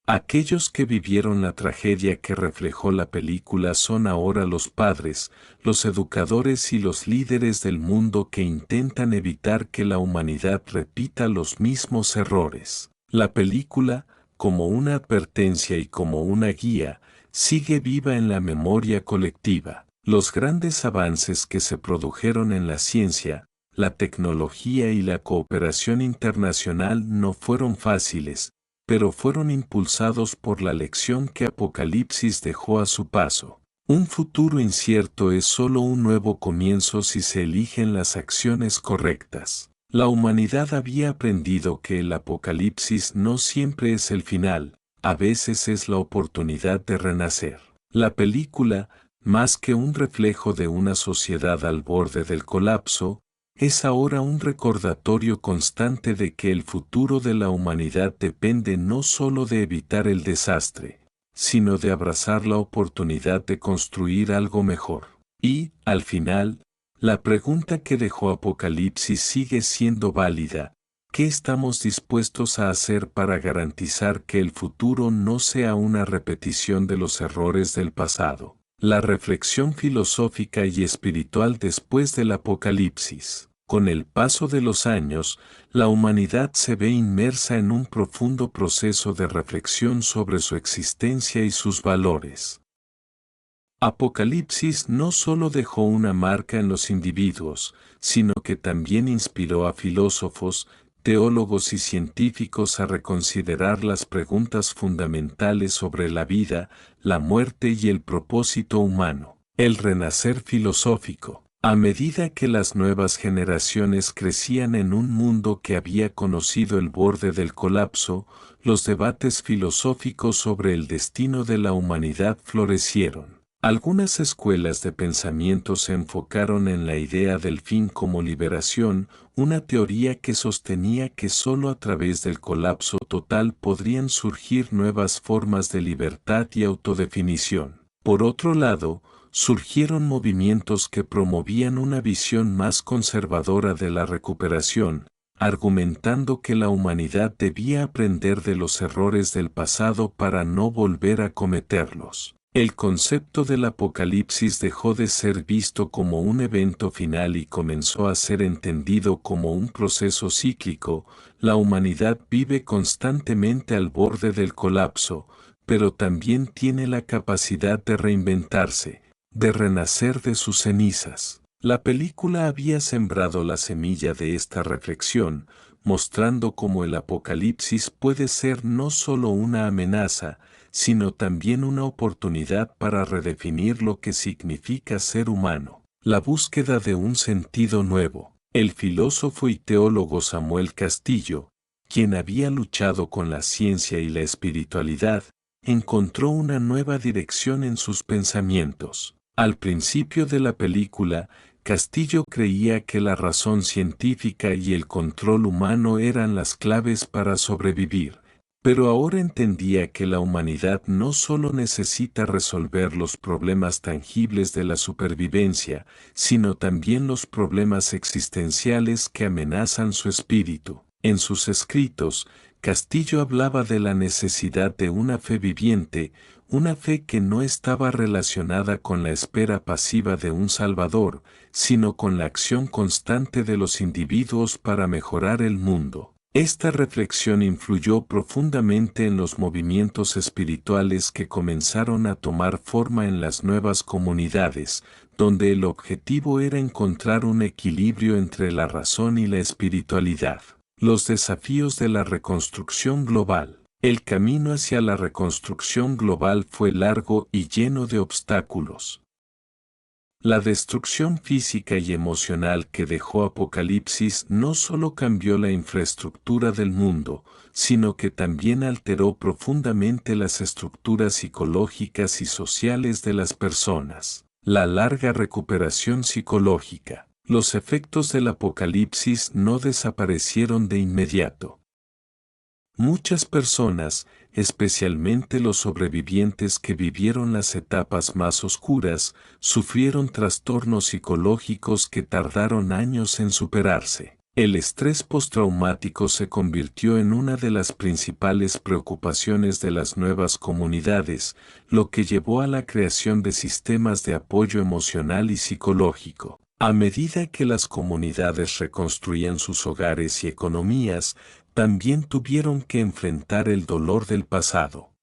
Aquellos que vivieron la tragedia que reflejó la película son ahora los padres, los educadores y los líderes del mundo que intentan evitar que la humanidad repita los mismos errores. La película, como una advertencia y como una guía, sigue viva en la memoria colectiva. Los grandes avances que se produjeron en la ciencia, la tecnología y la cooperación internacional no fueron fáciles, pero fueron impulsados por la lección que Apocalipsis dejó a su paso. Un futuro incierto es solo un nuevo comienzo si se eligen las acciones correctas. La humanidad había aprendido que el Apocalipsis no siempre es el final, a veces es la oportunidad de renacer. La película, más que un reflejo de una sociedad al borde del colapso, es ahora un recordatorio constante de que el futuro de la humanidad depende no solo de evitar el desastre, sino de abrazar la oportunidad de construir algo mejor. Y, al final, la pregunta que dejó Apocalipsis sigue siendo válida. ¿Qué estamos dispuestos a hacer para garantizar que el futuro no sea una repetición de los errores del pasado? La reflexión filosófica y espiritual después del Apocalipsis. Con el paso de los años, la humanidad se ve inmersa en un profundo proceso de reflexión sobre su existencia y sus valores. Apocalipsis no solo dejó una marca en los individuos, sino que también inspiró a filósofos, teólogos y científicos a reconsiderar las preguntas fundamentales sobre la vida, la muerte y el propósito humano. El renacer filosófico. A medida que las nuevas generaciones crecían en un mundo que había conocido el borde del colapso, los debates filosóficos sobre el destino de la humanidad florecieron. Algunas escuelas de pensamiento se enfocaron en la idea del fin como liberación, una teoría que sostenía que solo a través del colapso total podrían surgir nuevas formas de libertad y autodefinición. Por otro lado, surgieron movimientos que promovían una visión más conservadora de la recuperación, argumentando que la humanidad debía aprender de los errores del pasado para no volver a cometerlos. El concepto del Apocalipsis dejó de ser visto como un evento final y comenzó a ser entendido como un proceso cíclico. La humanidad vive constantemente al borde del colapso, pero también tiene la capacidad de reinventarse, de renacer de sus cenizas. La película había sembrado la semilla de esta reflexión, mostrando cómo el Apocalipsis puede ser no solo una amenaza, sino también una oportunidad para redefinir lo que significa ser humano. La búsqueda de un sentido nuevo. El filósofo y teólogo Samuel Castillo, quien había luchado con la ciencia y la espiritualidad, encontró una nueva dirección en sus pensamientos. Al principio de la película, Castillo creía que la razón científica y el control humano eran las claves para sobrevivir. Pero ahora entendía que la humanidad no solo necesita resolver los problemas tangibles de la supervivencia, sino también los problemas existenciales que amenazan su espíritu. En sus escritos, Castillo hablaba de la necesidad de una fe viviente, una fe que no estaba relacionada con la espera pasiva de un Salvador, sino con la acción constante de los individuos para mejorar el mundo. Esta reflexión influyó profundamente en los movimientos espirituales que comenzaron a tomar forma en las nuevas comunidades, donde el objetivo era encontrar un equilibrio entre la razón y la espiritualidad. Los desafíos de la reconstrucción global. El camino hacia la reconstrucción global fue largo y lleno de obstáculos. La destrucción física y emocional que dejó Apocalipsis no solo cambió la infraestructura del mundo, sino que también alteró profundamente las estructuras psicológicas y sociales de las personas. La larga recuperación psicológica. Los efectos del Apocalipsis no desaparecieron de inmediato. Muchas personas, especialmente los sobrevivientes que vivieron las etapas más oscuras, sufrieron trastornos psicológicos que tardaron años en superarse. El estrés postraumático se convirtió en una de las principales preocupaciones de las nuevas comunidades, lo que llevó a la creación de sistemas de apoyo emocional y psicológico. A medida que las comunidades reconstruían sus hogares y economías, también tuvieron que enfrentar el dolor del pasado.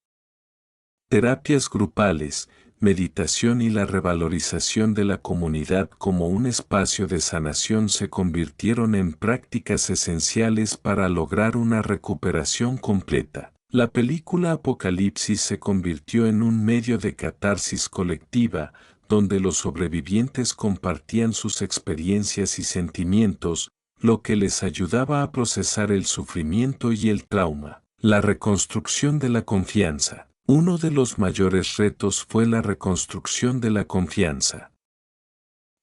Terapias grupales, meditación y la revalorización de la comunidad como un espacio de sanación se convirtieron en prácticas esenciales para lograr una recuperación completa. La película Apocalipsis se convirtió en un medio de catarsis colectiva, donde los sobrevivientes compartían sus experiencias y sentimientos, lo que les ayudaba a procesar el sufrimiento y el trauma. La reconstrucción de la confianza. Uno de los mayores retos fue la reconstrucción de la confianza.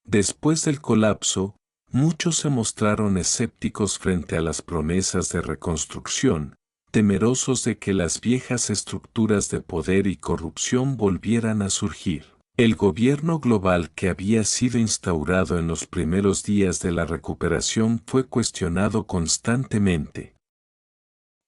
Después del colapso, muchos se mostraron escépticos frente a las promesas de reconstrucción, temerosos de que las viejas estructuras de poder y corrupción volvieran a surgir. El gobierno global que había sido instaurado en los primeros días de la recuperación fue cuestionado constantemente.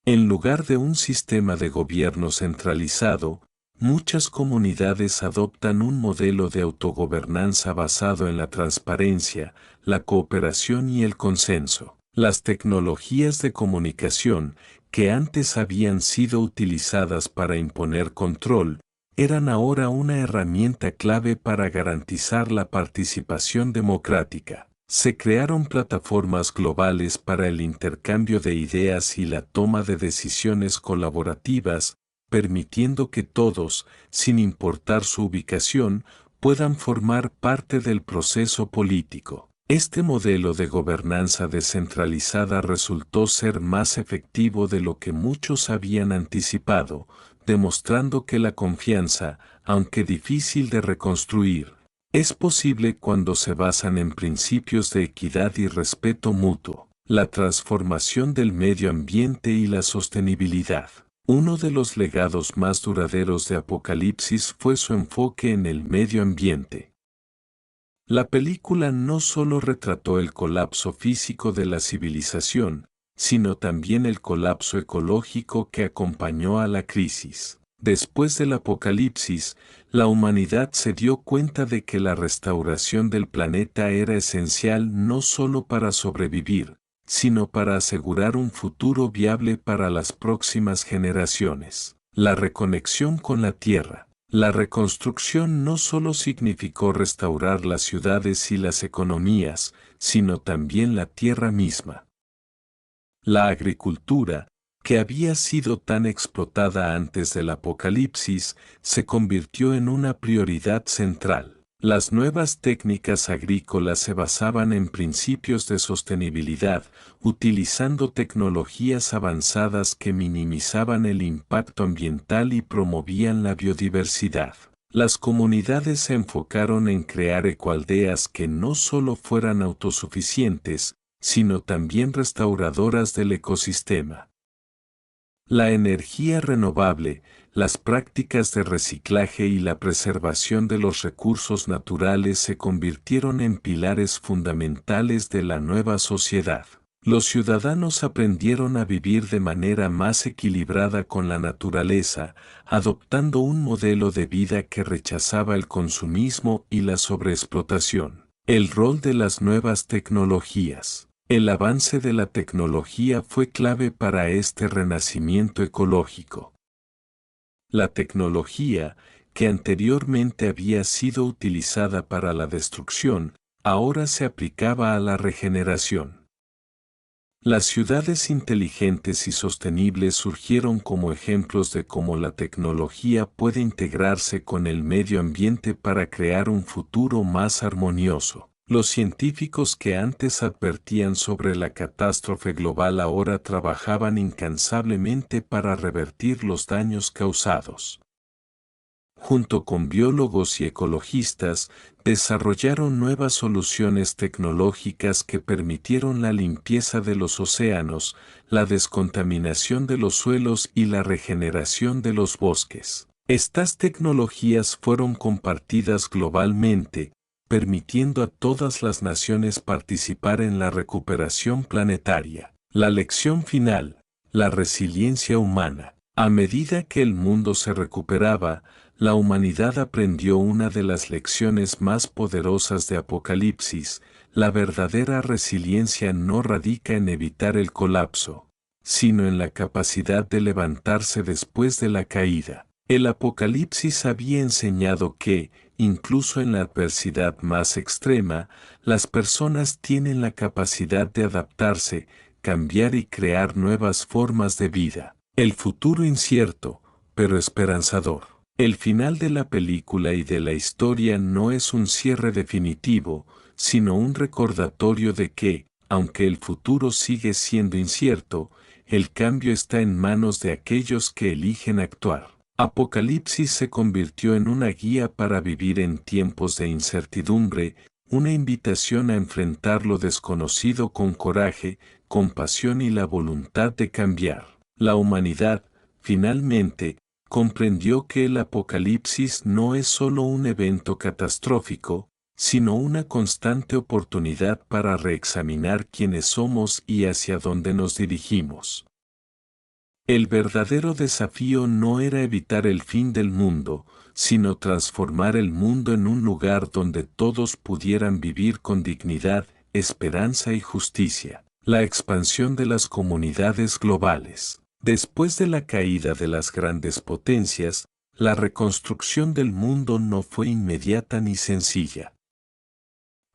En lugar de un sistema de gobierno centralizado, muchas comunidades adoptan un modelo de autogobernanza basado en la transparencia, la cooperación y el consenso. Las tecnologías de comunicación, que antes habían sido utilizadas para imponer control, eran ahora una herramienta clave para garantizar la participación democrática. Se crearon plataformas globales para el intercambio de ideas y la toma de decisiones colaborativas, permitiendo que todos, sin importar su ubicación, puedan formar parte del proceso político. Este modelo de gobernanza descentralizada resultó ser más efectivo de lo que muchos habían anticipado, demostrando que la confianza, aunque difícil de reconstruir, es posible cuando se basan en principios de equidad y respeto mutuo. La transformación del medio ambiente y la sostenibilidad. Uno de los legados más duraderos de Apocalipsis fue su enfoque en el medio ambiente. La película no solo retrató el colapso físico de la civilización, sino también el colapso ecológico que acompañó a la crisis. Después del Apocalipsis, la humanidad se dio cuenta de que la restauración del planeta era esencial no solo para sobrevivir, sino para asegurar un futuro viable para las próximas generaciones. La reconexión con la Tierra. La reconstrucción no solo significó restaurar las ciudades y las economías, sino también la tierra misma. La agricultura, que había sido tan explotada antes del Apocalipsis, se convirtió en una prioridad central. Las nuevas técnicas agrícolas se basaban en principios de sostenibilidad, utilizando tecnologías avanzadas que minimizaban el impacto ambiental y promovían la biodiversidad. Las comunidades se enfocaron en crear ecoaldeas que no solo fueran autosuficientes, sino también restauradoras del ecosistema. La energía renovable, las prácticas de reciclaje y la preservación de los recursos naturales se convirtieron en pilares fundamentales de la nueva sociedad. Los ciudadanos aprendieron a vivir de manera más equilibrada con la naturaleza, adoptando un modelo de vida que rechazaba el consumismo y la sobreexplotación. El rol de las nuevas tecnologías. El avance de la tecnología fue clave para este renacimiento ecológico. La tecnología, que anteriormente había sido utilizada para la destrucción, ahora se aplicaba a la regeneración. Las ciudades inteligentes y sostenibles surgieron como ejemplos de cómo la tecnología puede integrarse con el medio ambiente para crear un futuro más armonioso. Los científicos que antes advertían sobre la catástrofe global ahora trabajaban incansablemente para revertir los daños causados. Junto con biólogos y ecologistas, desarrollaron nuevas soluciones tecnológicas que permitieron la limpieza de los océanos, la descontaminación de los suelos y la regeneración de los bosques. Estas tecnologías fueron compartidas globalmente, permitiendo a todas las naciones participar en la recuperación planetaria. La lección final, la resiliencia humana. A medida que el mundo se recuperaba, la humanidad aprendió una de las lecciones más poderosas de Apocalipsis: la verdadera resiliencia no radica en evitar el colapso, sino en la capacidad de levantarse después de la caída. El Apocalipsis había enseñado que, incluso en la adversidad más extrema, las personas tienen la capacidad de adaptarse, cambiar y crear nuevas formas de vida. El futuro incierto, pero esperanzador. El final de la película y de la historia no es un cierre definitivo, sino un recordatorio de que, aunque el futuro sigue siendo incierto, el cambio está en manos de aquellos que eligen actuar. Apocalipsis se convirtió en una guía para vivir en tiempos de incertidumbre, una invitación a enfrentar lo desconocido con coraje, compasión y la voluntad de cambiar. La humanidad, finalmente, comprendió que el Apocalipsis no es solo un evento catastrófico, sino una constante oportunidad para reexaminar quiénes somos y hacia dónde nos dirigimos. El verdadero desafío no era evitar el fin del mundo, sino transformar el mundo en un lugar donde todos pudieran vivir con dignidad, esperanza y justicia. La expansión de las comunidades globales. Después de la caída de las grandes potencias, la reconstrucción del mundo no fue inmediata ni sencilla.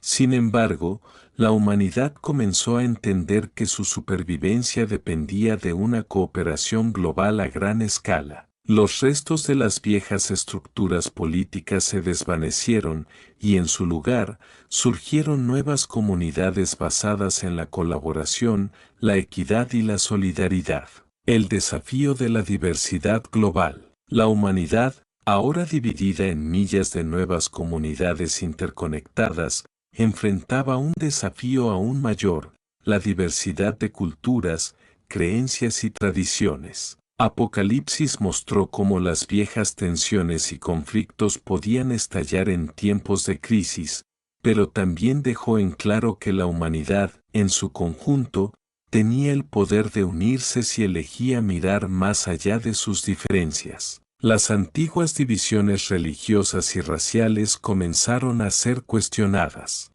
Sin embargo, la humanidad comenzó a entender que su supervivencia dependía de una cooperación global a gran escala. Los restos de las viejas estructuras políticas se desvanecieron y en su lugar surgieron nuevas comunidades basadas en la colaboración, la equidad y la solidaridad. El desafío de la diversidad global. La humanidad, ahora dividida en millas de nuevas comunidades interconectadas, enfrentaba un desafío aún mayor: la diversidad de culturas, creencias y tradiciones. Apocalipsis mostró cómo las viejas tensiones y conflictos podían estallar en tiempos de crisis, pero también dejó en claro que la humanidad, en su conjunto, tenía el poder de unirse si elegía mirar más allá de sus diferencias. Las antiguas divisiones religiosas y raciales comenzaron a ser cuestionadas.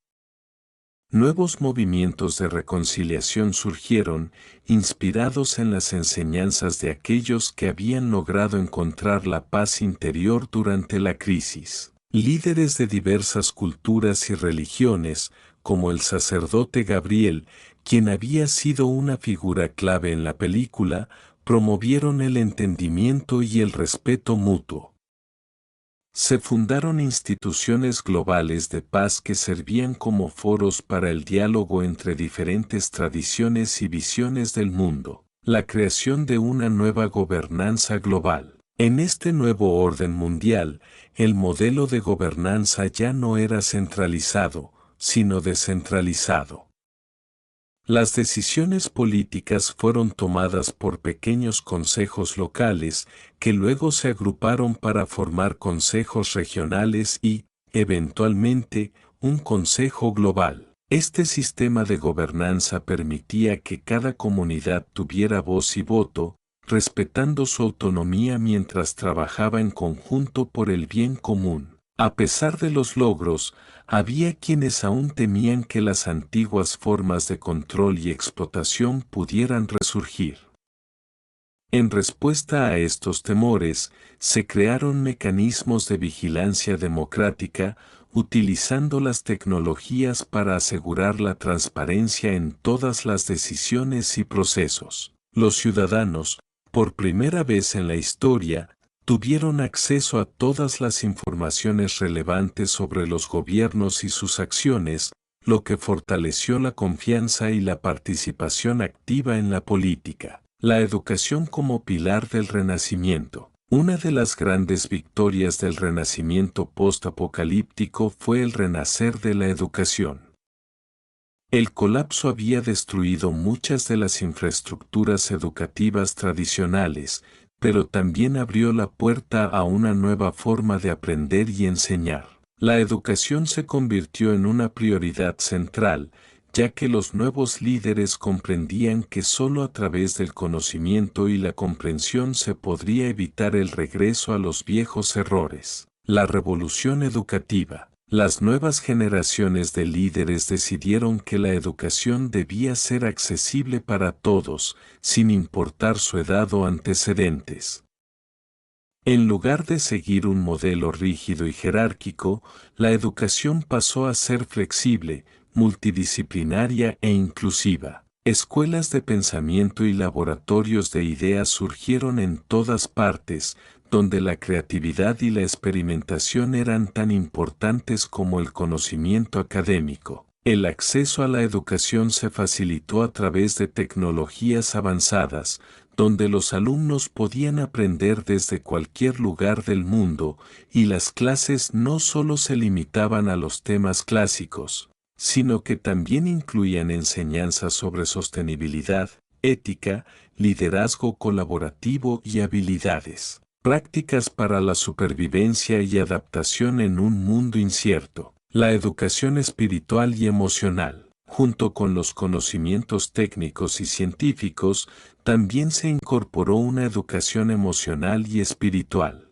Nuevos movimientos de reconciliación surgieron, inspirados en las enseñanzas de aquellos que habían logrado encontrar la paz interior durante la crisis. Líderes de diversas culturas y religiones, como el sacerdote Gabriel, quien había sido una figura clave en la película, promovieron el entendimiento y el respeto mutuo. Se fundaron instituciones globales de paz que servían como foros para el diálogo entre diferentes tradiciones y visiones del mundo. La creación de una nueva gobernanza global. En este nuevo orden mundial, el modelo de gobernanza ya no era centralizado, sino descentralizado. Las decisiones políticas fueron tomadas por pequeños consejos locales, que luego se agruparon para formar consejos regionales y, eventualmente, un consejo global. Este sistema de gobernanza permitía que cada comunidad tuviera voz y voto, respetando su autonomía mientras trabajaba en conjunto por el bien común. A pesar de los logros, había quienes aún temían que las antiguas formas de control y explotación pudieran resurgir. En respuesta a estos temores, se crearon mecanismos de vigilancia democrática, utilizando las tecnologías para asegurar la transparencia en todas las decisiones y procesos. Los ciudadanos, por primera vez en la historia, tuvieron acceso a todas las informaciones relevantes sobre los gobiernos y sus acciones, lo que fortaleció la confianza y la participación activa en la política. La educación como pilar del Renacimiento. Una de las grandes victorias del Renacimiento post-apocalíptico fue el renacer de la educación. El colapso había destruido muchas de las infraestructuras educativas tradicionales, pero también abrió la puerta a una nueva forma de aprender y enseñar. La educación se convirtió en una prioridad central, ya que los nuevos líderes comprendían que solo a través del conocimiento y la comprensión se podría evitar el regreso a los viejos errores. La revolución educativa. Las nuevas generaciones de líderes decidieron que la educación debía ser accesible para todos, sin importar su edad o antecedentes. En lugar de seguir un modelo rígido y jerárquico, la educación pasó a ser flexible, multidisciplinaria e inclusiva. Escuelas de pensamiento y laboratorios de ideas surgieron en todas partes, donde la creatividad y la experimentación eran tan importantes como el conocimiento académico. El acceso a la educación se facilitó a través de tecnologías avanzadas, donde los alumnos podían aprender desde cualquier lugar del mundo, y las clases no solo se limitaban a los temas clásicos, sino que también incluían enseñanzas sobre sostenibilidad, ética, liderazgo colaborativo y habilidades prácticas para la supervivencia y adaptación en un mundo incierto. La educación espiritual y emocional, junto con los conocimientos técnicos y científicos, también se incorporó una educación emocional y espiritual.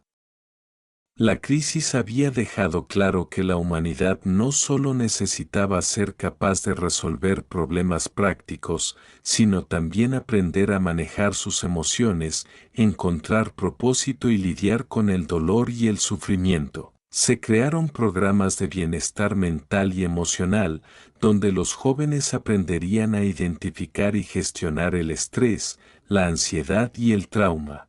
La crisis había dejado claro que la humanidad no solo necesitaba ser capaz de resolver problemas prácticos, sino también aprender a manejar sus emociones, encontrar propósito y lidiar con el dolor y el sufrimiento. Se crearon programas de bienestar mental y emocional, donde los jóvenes aprenderían a identificar y gestionar el estrés, la ansiedad y el trauma.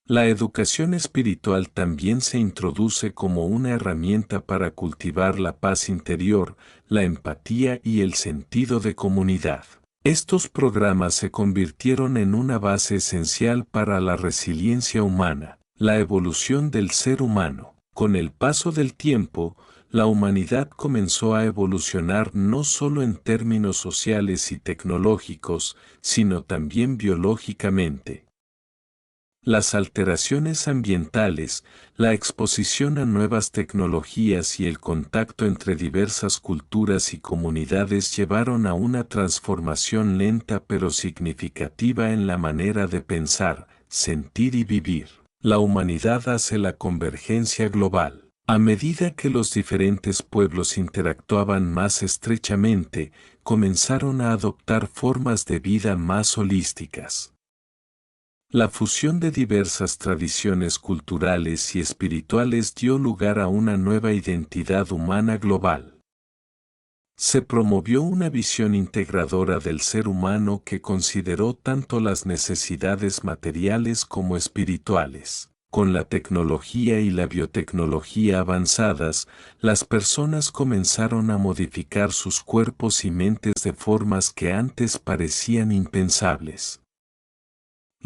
La educación espiritual también se introduce como una herramienta para cultivar la paz interior, la empatía y el sentido de comunidad. Estos programas se convirtieron en una base esencial para la resiliencia humana, la evolución del ser humano. Con el paso del tiempo, la humanidad comenzó a evolucionar no solo en términos sociales y tecnológicos, sino también biológicamente. Las alteraciones ambientales, la exposición a nuevas tecnologías y el contacto entre diversas culturas y comunidades llevaron a una transformación lenta pero significativa en la manera de pensar, sentir y vivir. La humanidad hace la convergencia global. A medida que los diferentes pueblos interactuaban más estrechamente, comenzaron a adoptar formas de vida más holísticas. La fusión de diversas tradiciones culturales y espirituales dio lugar a una nueva identidad humana global. Se promovió una visión integradora del ser humano que consideró tanto las necesidades materiales como espirituales. Con la tecnología y la biotecnología avanzadas, las personas comenzaron a modificar sus cuerpos y mentes de formas que antes parecían impensables.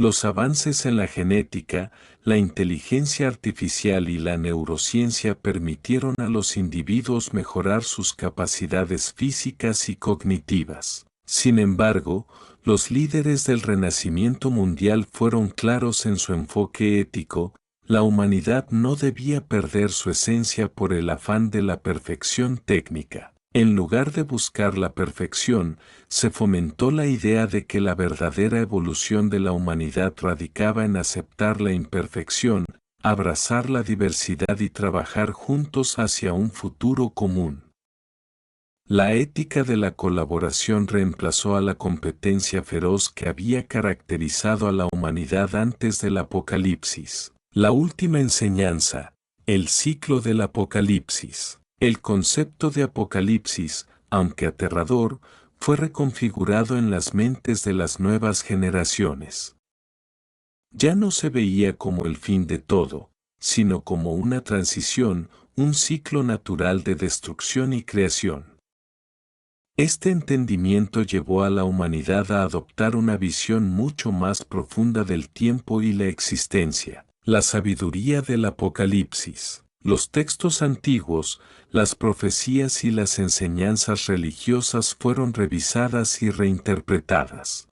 Los avances en la genética, la inteligencia artificial y la neurociencia permitieron a los individuos mejorar sus capacidades físicas y cognitivas. Sin embargo, los líderes del Renacimiento mundial fueron claros en su enfoque ético. La humanidad no debía perder su esencia por el afán de la perfección técnica. En lugar de buscar la perfección, se fomentó la idea de que la verdadera evolución de la humanidad radicaba en aceptar la imperfección, abrazar la diversidad y trabajar juntos hacia un futuro común. La ética de la colaboración reemplazó a la competencia feroz que había caracterizado a la humanidad antes del Apocalipsis. La última enseñanza, el ciclo del Apocalipsis. El concepto de apocalipsis, aunque aterrador, fue reconfigurado en las mentes de las nuevas generaciones. Ya no se veía como el fin de todo, sino como una transición, un ciclo natural de destrucción y creación. Este entendimiento llevó a la humanidad a adoptar una visión mucho más profunda del tiempo y la existencia, la sabiduría del Apocalipsis. Los textos antiguos, las profecías y las enseñanzas religiosas fueron revisadas y reinterpretadas.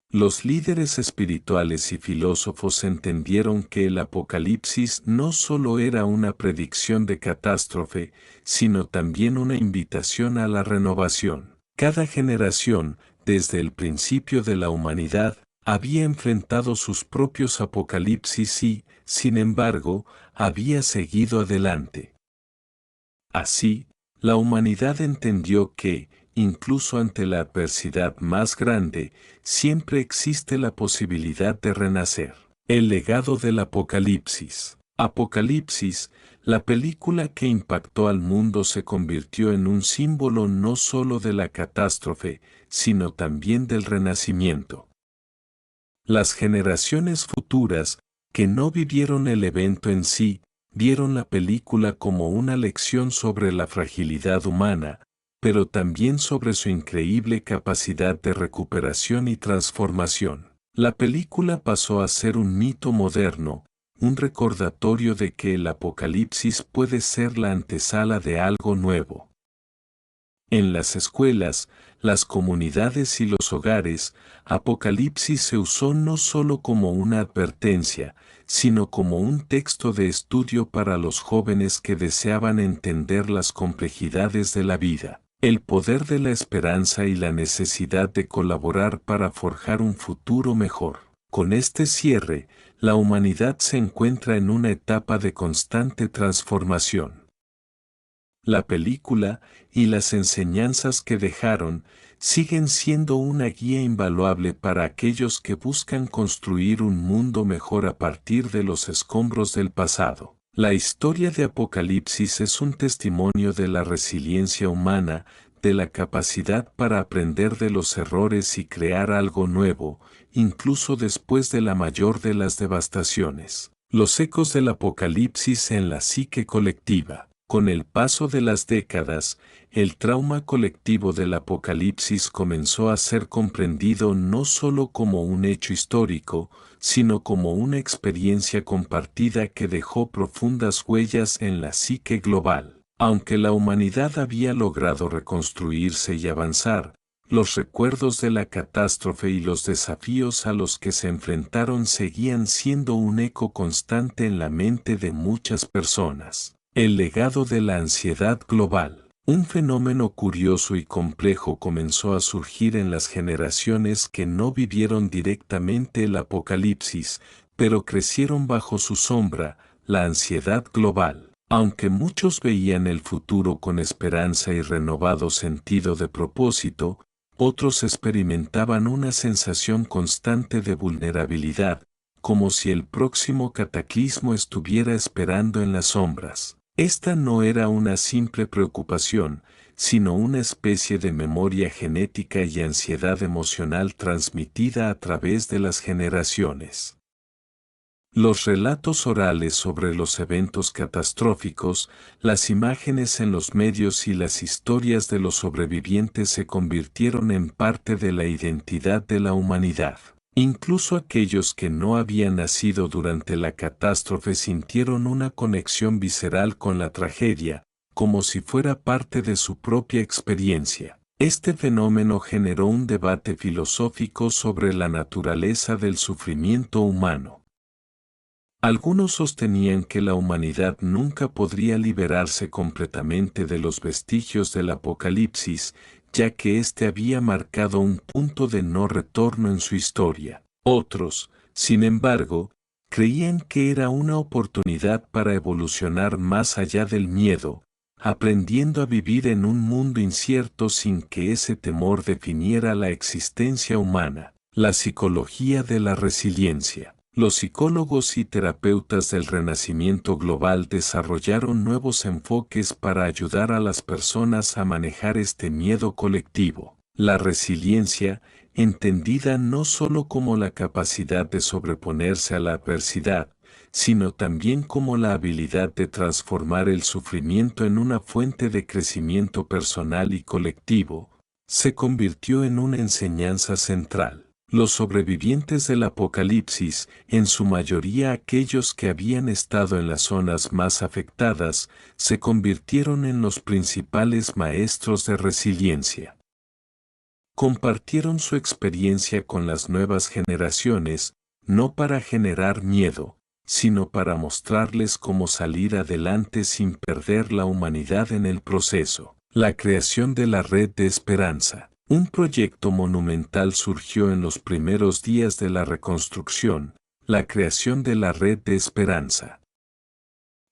Los líderes espirituales y filósofos entendieron que el Apocalipsis no solo era una predicción de catástrofe, sino también una invitación a la renovación. Cada generación, desde el principio de la humanidad, había enfrentado sus propios apocalipsis y, sin embargo, había seguido adelante. Así, la humanidad entendió que, incluso ante la adversidad más grande, siempre existe la posibilidad de renacer. El legado del Apocalipsis. Apocalipsis, la película que impactó al mundo, se convirtió en un símbolo no solo de la catástrofe, sino también del renacimiento. Las generaciones futuras, que no vivieron el evento en sí, vieron la película como una lección sobre la fragilidad humana, pero también sobre su increíble capacidad de recuperación y transformación. La película pasó a ser un mito moderno, un recordatorio de que el apocalipsis puede ser la antesala de algo nuevo. En las escuelas, las comunidades y los hogares, Apocalipsis se usó no solo como una advertencia, sino como un texto de estudio para los jóvenes que deseaban entender las complejidades de la vida, el poder de la esperanza y la necesidad de colaborar para forjar un futuro mejor. Con este cierre, la humanidad se encuentra en una etapa de constante transformación. La película y las enseñanzas que dejaron siguen siendo una guía invaluable para aquellos que buscan construir un mundo mejor a partir de los escombros del pasado. La historia de Apocalipsis es un testimonio de la resiliencia humana, de la capacidad para aprender de los errores y crear algo nuevo, incluso después de la mayor de las devastaciones. Los ecos del Apocalipsis en la psique colectiva. Con el paso de las décadas, el trauma colectivo del Apocalipsis comenzó a ser comprendido no solo como un hecho histórico, sino como una experiencia compartida que dejó profundas huellas en la psique global. Aunque la humanidad había logrado reconstruirse y avanzar, los recuerdos de la catástrofe y los desafíos a los que se enfrentaron seguían siendo un eco constante en la mente de muchas personas. El legado de la ansiedad global. Un fenómeno curioso y complejo comenzó a surgir en las generaciones que no vivieron directamente el apocalipsis, pero crecieron bajo su sombra, la ansiedad global. Aunque muchos veían el futuro con esperanza y renovado sentido de propósito, otros experimentaban una sensación constante de vulnerabilidad, como si el próximo cataclismo estuviera esperando en las sombras. Esta no era una simple preocupación, sino una especie de memoria genética y ansiedad emocional transmitida a través de las generaciones. Los relatos orales sobre los eventos catastróficos, las imágenes en los medios y las historias de los sobrevivientes se convirtieron en parte de la identidad de la humanidad. Incluso aquellos que no habían nacido durante la catástrofe sintieron una conexión visceral con la tragedia, como si fuera parte de su propia experiencia. Este fenómeno generó un debate filosófico sobre la naturaleza del sufrimiento humano. Algunos sostenían que la humanidad nunca podría liberarse completamente de los vestigios del apocalipsis, ya que éste había marcado un punto de no retorno en su historia. Otros, sin embargo, creían que era una oportunidad para evolucionar más allá del miedo, aprendiendo a vivir en un mundo incierto sin que ese temor definiera la existencia humana. La psicología de la resiliencia. Los psicólogos y terapeutas del Renacimiento global desarrollaron nuevos enfoques para ayudar a las personas a manejar este miedo colectivo. La resiliencia, entendida no solo como la capacidad de sobreponerse a la adversidad, sino también como la habilidad de transformar el sufrimiento en una fuente de crecimiento personal y colectivo, se convirtió en una enseñanza central. Los sobrevivientes del Apocalipsis, en su mayoría aquellos que habían estado en las zonas más afectadas, se convirtieron en los principales maestros de resiliencia. Compartieron su experiencia con las nuevas generaciones, no para generar miedo, sino para mostrarles cómo salir adelante sin perder la humanidad en el proceso. La creación de la Red de Esperanza. Un proyecto monumental surgió en los primeros días de la reconstrucción, la creación de la Red de Esperanza.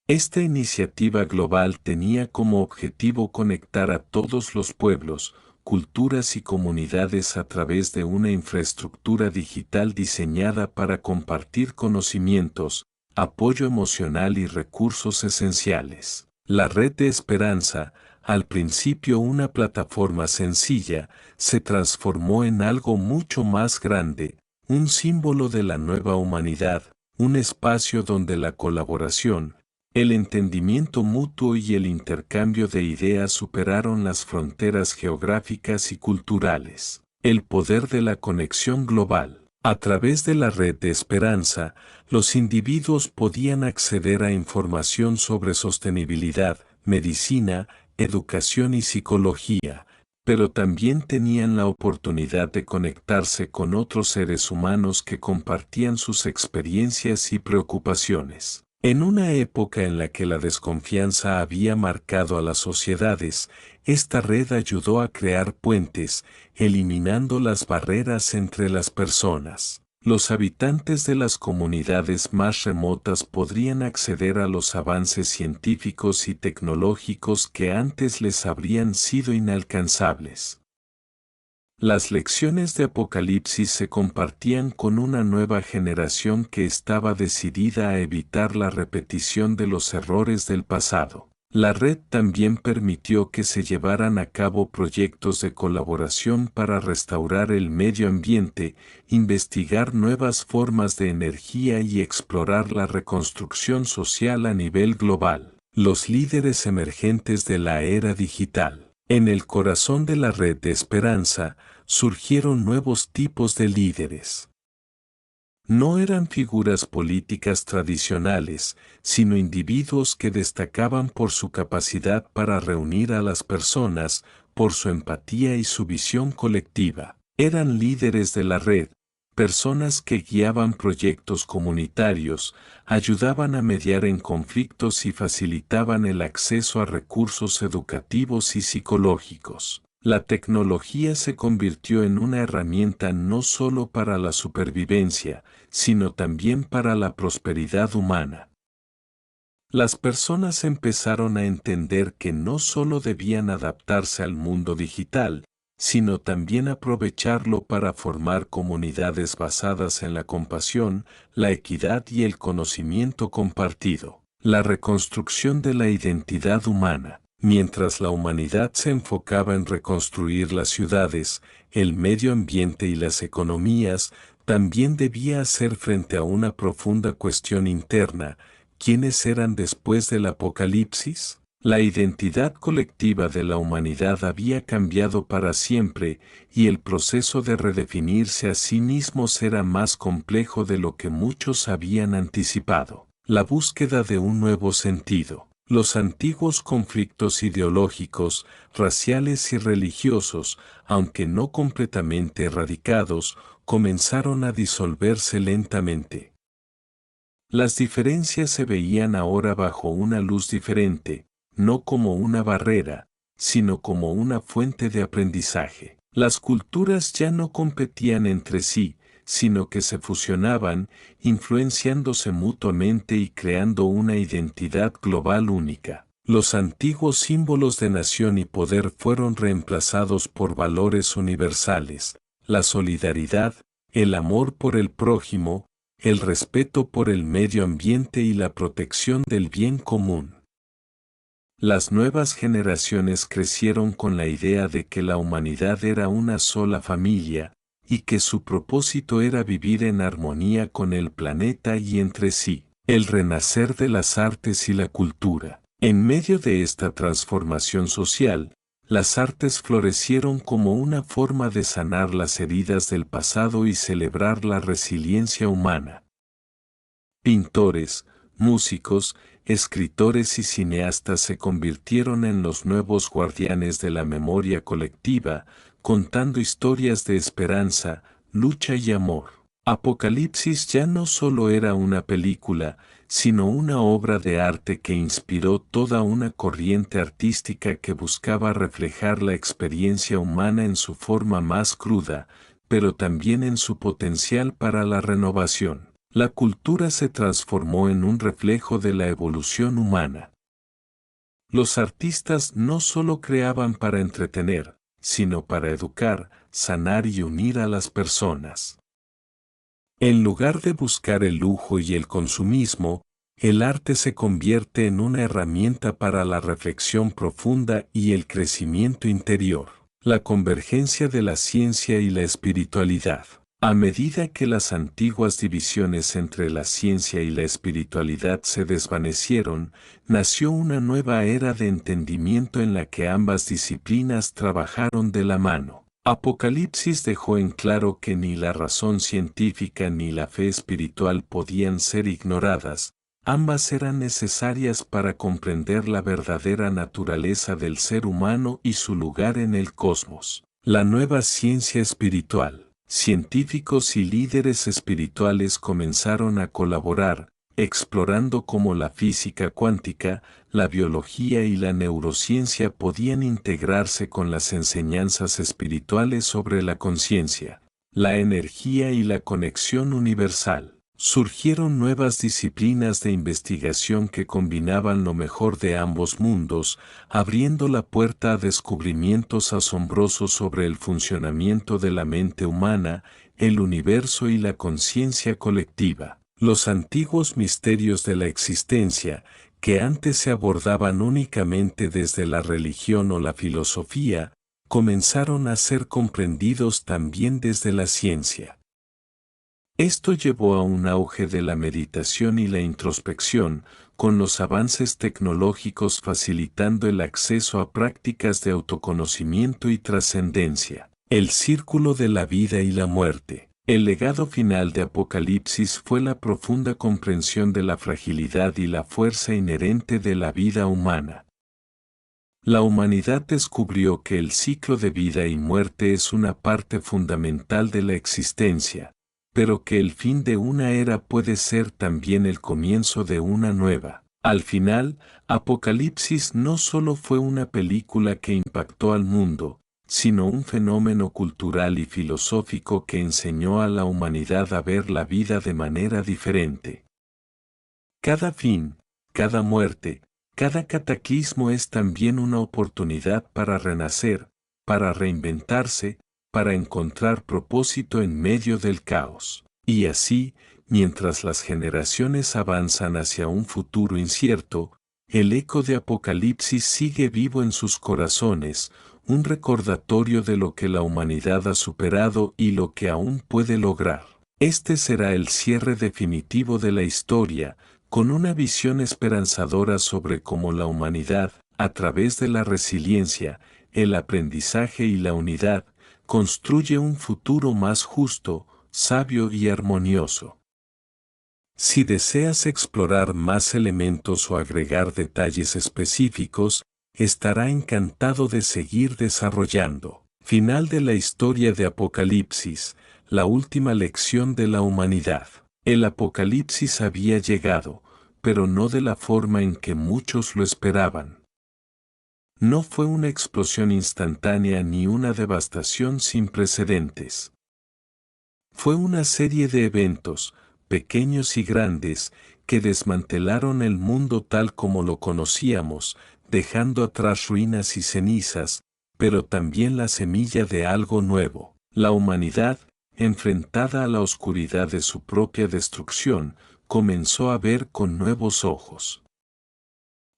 Esta iniciativa global tenía como objetivo conectar a todos los pueblos, culturas y comunidades a través de una infraestructura digital diseñada para compartir conocimientos, apoyo emocional y recursos esenciales. La Red de Esperanza, al principio una plataforma sencilla, se transformó en algo mucho más grande, un símbolo de la nueva humanidad, un espacio donde la colaboración, el entendimiento mutuo y el intercambio de ideas superaron las fronteras geográficas y culturales. El poder de la conexión global. A través de la Red de Esperanza, los individuos podían acceder a información sobre sostenibilidad, medicina, educación y psicología, pero también tenían la oportunidad de conectarse con otros seres humanos que compartían sus experiencias y preocupaciones. En una época en la que la desconfianza había marcado a las sociedades, esta red ayudó a crear puentes, eliminando las barreras entre las personas. Los habitantes de las comunidades más remotas podrían acceder a los avances científicos y tecnológicos que antes les habrían sido inalcanzables. Las lecciones de Apocalipsis se compartían con una nueva generación que estaba decidida a evitar la repetición de los errores del pasado. La red también permitió que se llevaran a cabo proyectos de colaboración para restaurar el medio ambiente, investigar nuevas formas de energía y explorar la reconstrucción social a nivel global. Los líderes emergentes de la era digital. En el corazón de la Red de Esperanza, surgieron nuevos tipos de líderes. No eran figuras políticas tradicionales, sino individuos que destacaban por su capacidad para reunir a las personas, por su empatía y su visión colectiva. Eran líderes de la red, personas que guiaban proyectos comunitarios, ayudaban a mediar en conflictos y facilitaban el acceso a recursos educativos y psicológicos. La tecnología se convirtió en una herramienta no solo para la supervivencia, sino también para la prosperidad humana. Las personas empezaron a entender que no solo debían adaptarse al mundo digital, sino también aprovecharlo para formar comunidades basadas en la compasión, la equidad y el conocimiento compartido. La reconstrucción de la identidad humana. Mientras la humanidad se enfocaba en reconstruir las ciudades, el medio ambiente y las economías, también debía hacer frente a una profunda cuestión interna: ¿quiénes eran después del Apocalipsis? La identidad colectiva de la humanidad había cambiado para siempre, y el proceso de redefinirse a sí mismos era más complejo de lo que muchos habían anticipado. La búsqueda de un nuevo sentido. Los antiguos conflictos ideológicos, raciales y religiosos, aunque no completamente erradicados, comenzaron a disolverse lentamente. Las diferencias se veían ahora bajo una luz diferente, no como una barrera, sino como una fuente de aprendizaje. Las culturas ya no competían entre sí, sino que se fusionaban, influenciándose mutuamente y creando una identidad global única. Los antiguos símbolos de nación y poder fueron reemplazados por valores universales: la solidaridad, el amor por el prójimo, el respeto por el medio ambiente y la protección del bien común. Las nuevas generaciones crecieron con la idea de que la humanidad era una sola familia, y que su propósito era vivir en armonía con el planeta y entre sí. El renacer de las artes y la cultura. En medio de esta transformación social, las artes florecieron como una forma de sanar las heridas del pasado y celebrar la resiliencia humana. Pintores, músicos, escritores y cineastas se convirtieron en los nuevos guardianes de la memoria colectiva, contando historias de esperanza, lucha y amor. Apocalipsis ya no solo era una película, sino una obra de arte que inspiró toda una corriente artística que buscaba reflejar la experiencia humana en su forma más cruda, pero también en su potencial para la renovación. La cultura se transformó en un reflejo de la evolución humana. Los artistas no solo creaban para entretener, sino para educar, sanar y unir a las personas. En lugar de buscar el lujo y el consumismo, el arte se convierte en una herramienta para la reflexión profunda y el crecimiento interior. La convergencia de la ciencia y la espiritualidad. A medida que las antiguas divisiones entre la ciencia y la espiritualidad se desvanecieron, nació una nueva era de entendimiento en la que ambas disciplinas trabajaron de la mano. Apocalipsis dejó en claro que ni la razón científica ni la fe espiritual podían ser ignoradas, ambas eran necesarias para comprender la verdadera naturaleza del ser humano y su lugar en el cosmos. La nueva ciencia espiritual. Científicos y líderes espirituales comenzaron a colaborar, explorando cómo la física cuántica, la biología y la neurociencia podían integrarse con las enseñanzas espirituales sobre la conciencia, la energía y la conexión universal. Surgieron nuevas disciplinas de investigación que combinaban lo mejor de ambos mundos, abriendo la puerta a descubrimientos asombrosos sobre el funcionamiento de la mente humana, el universo y la conciencia colectiva. Los antiguos misterios de la existencia, que antes se abordaban únicamente desde la religión o la filosofía, comenzaron a ser comprendidos también desde la ciencia. Esto llevó a un auge de la meditación y la introspección, con los avances tecnológicos facilitando el acceso a prácticas de autoconocimiento y trascendencia. El círculo de la vida y la muerte. El legado final de Apocalipsis fue la profunda comprensión de la fragilidad y la fuerza inherente de la vida humana. La humanidad descubrió que el ciclo de vida y muerte es una parte fundamental de la existencia, pero que el fin de una era puede ser también el comienzo de una nueva. Al final, Apocalipsis no solo fue una película que impactó al mundo, sino un fenómeno cultural y filosófico que enseñó a la humanidad a ver la vida de manera diferente. Cada fin, cada muerte, cada cataclismo es también una oportunidad para renacer, para reinventarse, para encontrar propósito en medio del caos. Y así, mientras las generaciones avanzan hacia un futuro incierto, el eco de Apocalipsis sigue vivo en sus corazones, un recordatorio de lo que la humanidad ha superado y lo que aún puede lograr. Este será el cierre definitivo de la historia, con una visión esperanzadora sobre cómo la humanidad, a través de la resiliencia, el aprendizaje y la unidad, construye un futuro más justo, sabio y armonioso. Si deseas explorar más elementos o agregar detalles específicos, estará encantado de seguir desarrollando. Final de la historia de Apocalipsis, la última lección de la humanidad. El Apocalipsis había llegado, pero no de la forma en que muchos lo esperaban. No fue una explosión instantánea ni una devastación sin precedentes. Fue una serie de eventos, pequeños y grandes, que desmantelaron el mundo tal como lo conocíamos, dejando atrás ruinas y cenizas, pero también la semilla de algo nuevo. La humanidad, enfrentada a la oscuridad de su propia destrucción, comenzó a ver con nuevos ojos.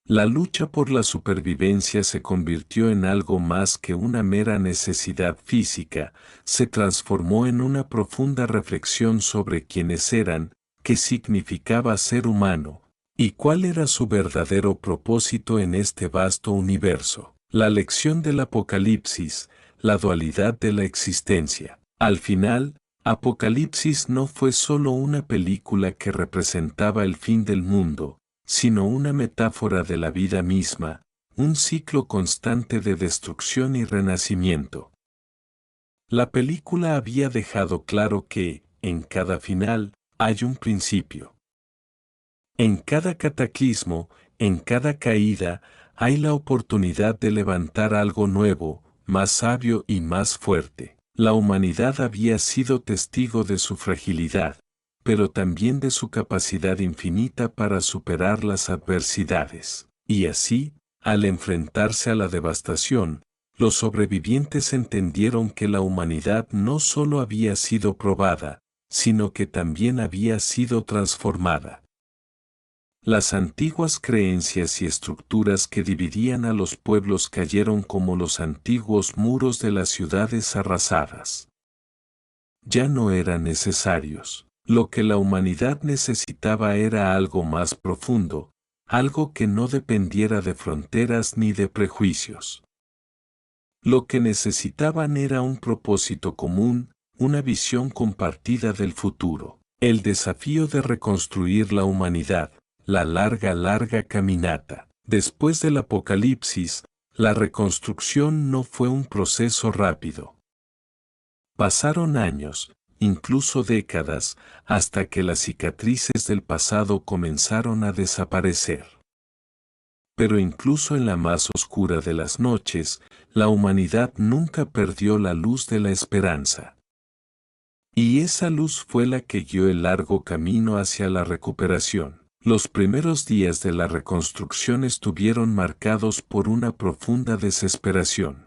La lucha por la supervivencia se convirtió en algo más que una mera necesidad física, se transformó en una profunda reflexión sobre quiénes eran, qué significaba ser humano, y cuál era su verdadero propósito en este vasto universo. La lección del Apocalipsis, la dualidad de la existencia. Al final, Apocalipsis no fue solo una película que representaba el fin del mundo, sino una metáfora de la vida misma, un ciclo constante de destrucción y renacimiento. La película había dejado claro que, en cada final, hay un principio. En cada cataclismo, en cada caída, hay la oportunidad de levantar algo nuevo, más sabio y más fuerte. La humanidad había sido testigo de su fragilidad, pero también de su capacidad infinita para superar las adversidades. Y así, al enfrentarse a la devastación, los sobrevivientes entendieron que la humanidad no solo había sido probada, sino que también había sido transformada. Las antiguas creencias y estructuras que dividían a los pueblos cayeron como los antiguos muros de las ciudades arrasadas. Ya no eran necesarios. Lo que la humanidad necesitaba era algo más profundo, algo que no dependiera de fronteras ni de prejuicios. Lo que necesitaban era un propósito común, una visión compartida del futuro. El desafío de reconstruir la humanidad, la larga caminata. Después del Apocalipsis, la reconstrucción no fue un proceso rápido. Pasaron años, incluso décadas, hasta que las cicatrices del pasado comenzaron a desaparecer. Pero incluso en la más oscura de las noches, la humanidad nunca perdió la luz de la esperanza. Y esa luz fue la que guió el largo camino hacia la recuperación. Los primeros días de la reconstrucción estuvieron marcados por una profunda desesperación.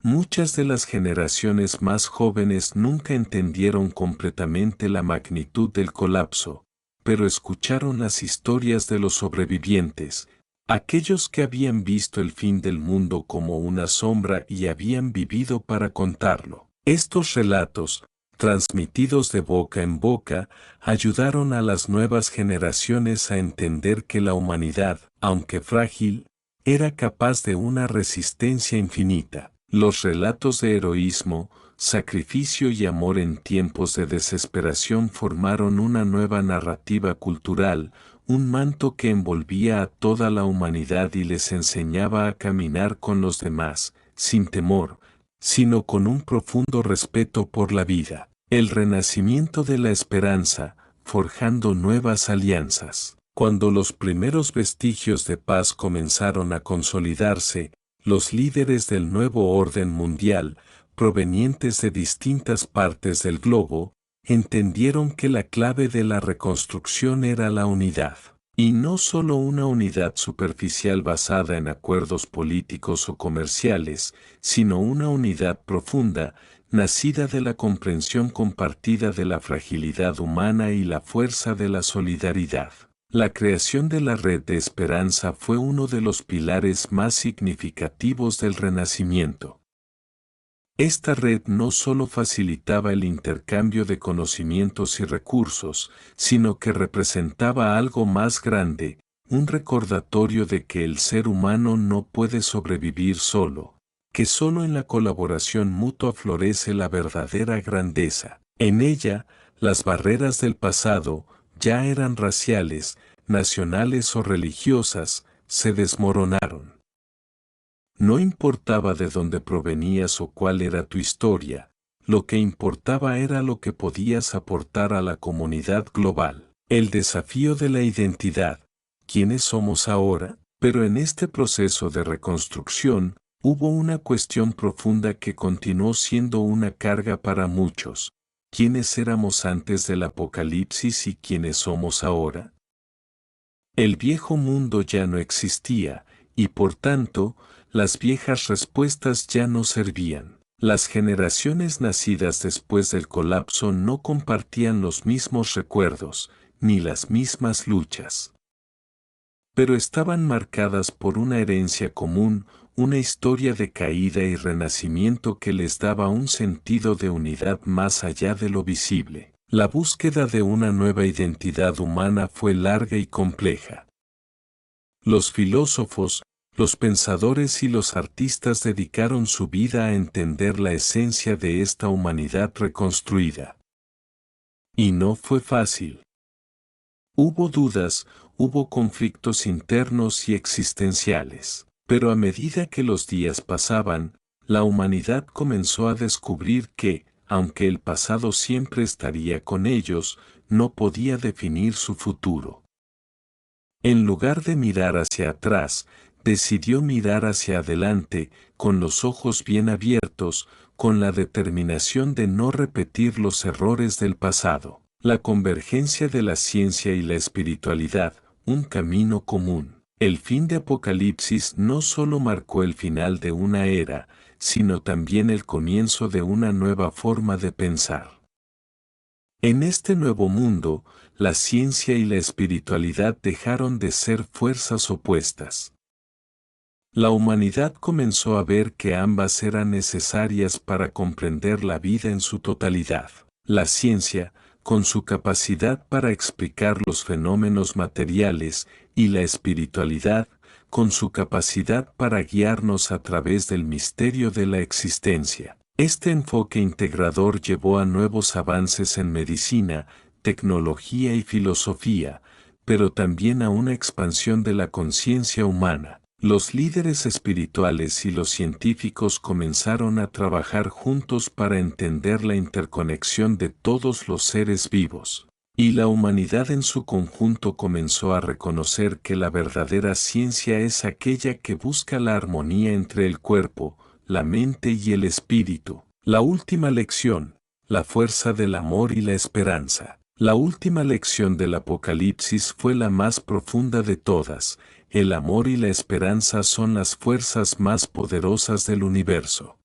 Muchas de las generaciones más jóvenes nunca entendieron completamente la magnitud del colapso, pero escucharon las historias de los sobrevivientes, aquellos que habían visto el fin del mundo como una sombra y habían vivido para contarlo. Estos relatos, transmitidos de boca en boca, ayudaron a las nuevas generaciones a entender que la humanidad, aunque frágil, era capaz de una resistencia infinita. Los relatos de heroísmo, sacrificio y amor en tiempos de desesperación formaron una nueva narrativa cultural, un manto que envolvía a toda la humanidad y les enseñaba a caminar con los demás, sin temor, sino con un profundo respeto por la vida. El renacimiento de la esperanza, forjando nuevas alianzas. Cuando los primeros vestigios de paz comenzaron a consolidarse, los líderes del nuevo orden mundial, provenientes de distintas partes del globo, entendieron que la clave de la reconstrucción era la unidad. Y no solo una unidad superficial basada en acuerdos políticos o comerciales, sino una unidad profunda, nacida de la comprensión compartida de la fragilidad humana y la fuerza de la solidaridad. La creación de la Red de Esperanza fue uno de los pilares más significativos del Renacimiento. Esta red no solo facilitaba el intercambio de conocimientos y recursos, sino que representaba algo más grande, un recordatorio de que el ser humano no puede sobrevivir solo, que solo en la colaboración mutua florece la verdadera grandeza. En ella, las barreras del pasado, ya eran raciales, nacionales o religiosas, se desmoronaron. No importaba de dónde provenías o cuál era tu historia, lo que importaba era lo que podías aportar a la comunidad global. El desafío de la identidad, ¿quiénes somos ahora? Pero en este proceso de reconstrucción, hubo una cuestión profunda que continuó siendo una carga para muchos. ¿Quiénes éramos antes del Apocalipsis y quiénes somos ahora? El viejo mundo ya no existía, y por tanto, las viejas respuestas ya no servían. Las generaciones nacidas después del colapso no compartían los mismos recuerdos, ni las mismas luchas. Pero estaban marcadas por una herencia común, una historia de caída y renacimiento que les daba un sentido de unidad más allá de lo visible. La búsqueda de una nueva identidad humana fue larga y compleja. Los filósofos, los pensadores y los artistas dedicaron su vida a entender la esencia de esta humanidad reconstruida. Y no fue fácil. Hubo dudas, hubo conflictos internos y existenciales, pero a medida que los días pasaban, la humanidad comenzó a descubrir que, aunque el pasado siempre estaría con ellos, no podía definir su futuro. En lugar de mirar hacia atrás, decidió mirar hacia adelante, con los ojos bien abiertos, con la determinación de no repetir los errores del pasado. La convergencia de la ciencia y la espiritualidad, un camino común. El fin de Apocalipsis no solo marcó el final de una era, sino también el comienzo de una nueva forma de pensar. En este nuevo mundo, la ciencia y la espiritualidad dejaron de ser fuerzas opuestas. La humanidad comenzó a ver que ambas eran necesarias para comprender la vida en su totalidad. La ciencia, con su capacidad para explicar los fenómenos materiales, y la espiritualidad, con su capacidad para guiarnos a través del misterio de la existencia. Este enfoque integrador llevó a nuevos avances en medicina, tecnología y filosofía, pero también a una expansión de la conciencia humana. Los líderes espirituales y los científicos comenzaron a trabajar juntos para entender la interconexión de todos los seres vivos. Y la humanidad en su conjunto comenzó a reconocer que la verdadera ciencia es aquella que busca la armonía entre el cuerpo, la mente y el espíritu. La última lección, la fuerza del amor y la esperanza. La última lección del Apocalipsis fue la más profunda de todas. El amor y la esperanza son las fuerzas más poderosas del universo.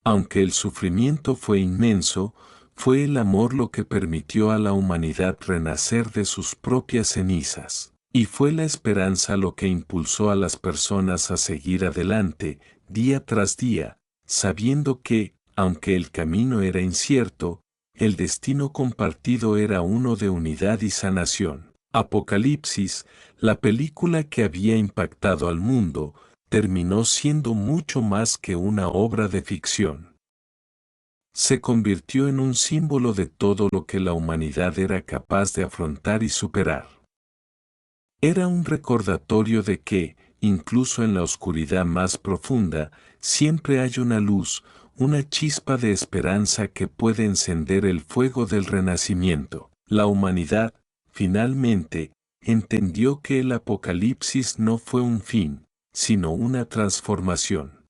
Aunque el sufrimiento fue inmenso, fue el amor lo que permitió a la humanidad renacer de sus propias cenizas. Y fue la esperanza lo que impulsó a las personas a seguir adelante, día tras día, sabiendo que, aunque el camino era incierto, el destino compartido era uno de unidad y sanación. Apocalipsis, la película que había impactado al mundo, terminó siendo mucho más que una obra de ficción. Se convirtió en un símbolo de todo lo que la humanidad era capaz de afrontar y superar. Era un recordatorio de que, incluso en la oscuridad más profunda, siempre hay una luz, una chispa de esperanza que puede encender el fuego del renacimiento. La humanidad, finalmente, entendió que el Apocalipsis no fue un fin, sino una transformación.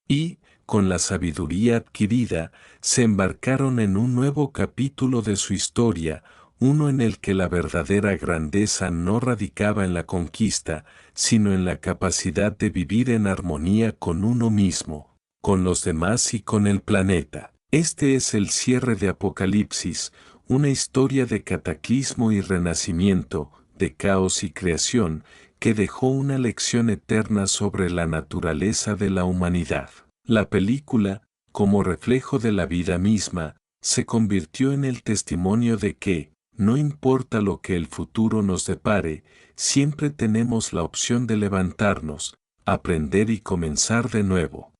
Y, con la sabiduría adquirida, se embarcaron en un nuevo capítulo de su historia, uno en el que la verdadera grandeza no radicaba en la conquista, sino en la capacidad de vivir en armonía con uno mismo, con los demás y con el planeta. Este es el cierre de Apocalipsis, una historia de cataclismo y renacimiento, de caos y creación, que dejó una lección eterna sobre la naturaleza de la humanidad. La película, como reflejo de la vida misma, se convirtió en el testimonio de que, no importa lo que el futuro nos depare, siempre tenemos la opción de levantarnos, aprender y comenzar de nuevo.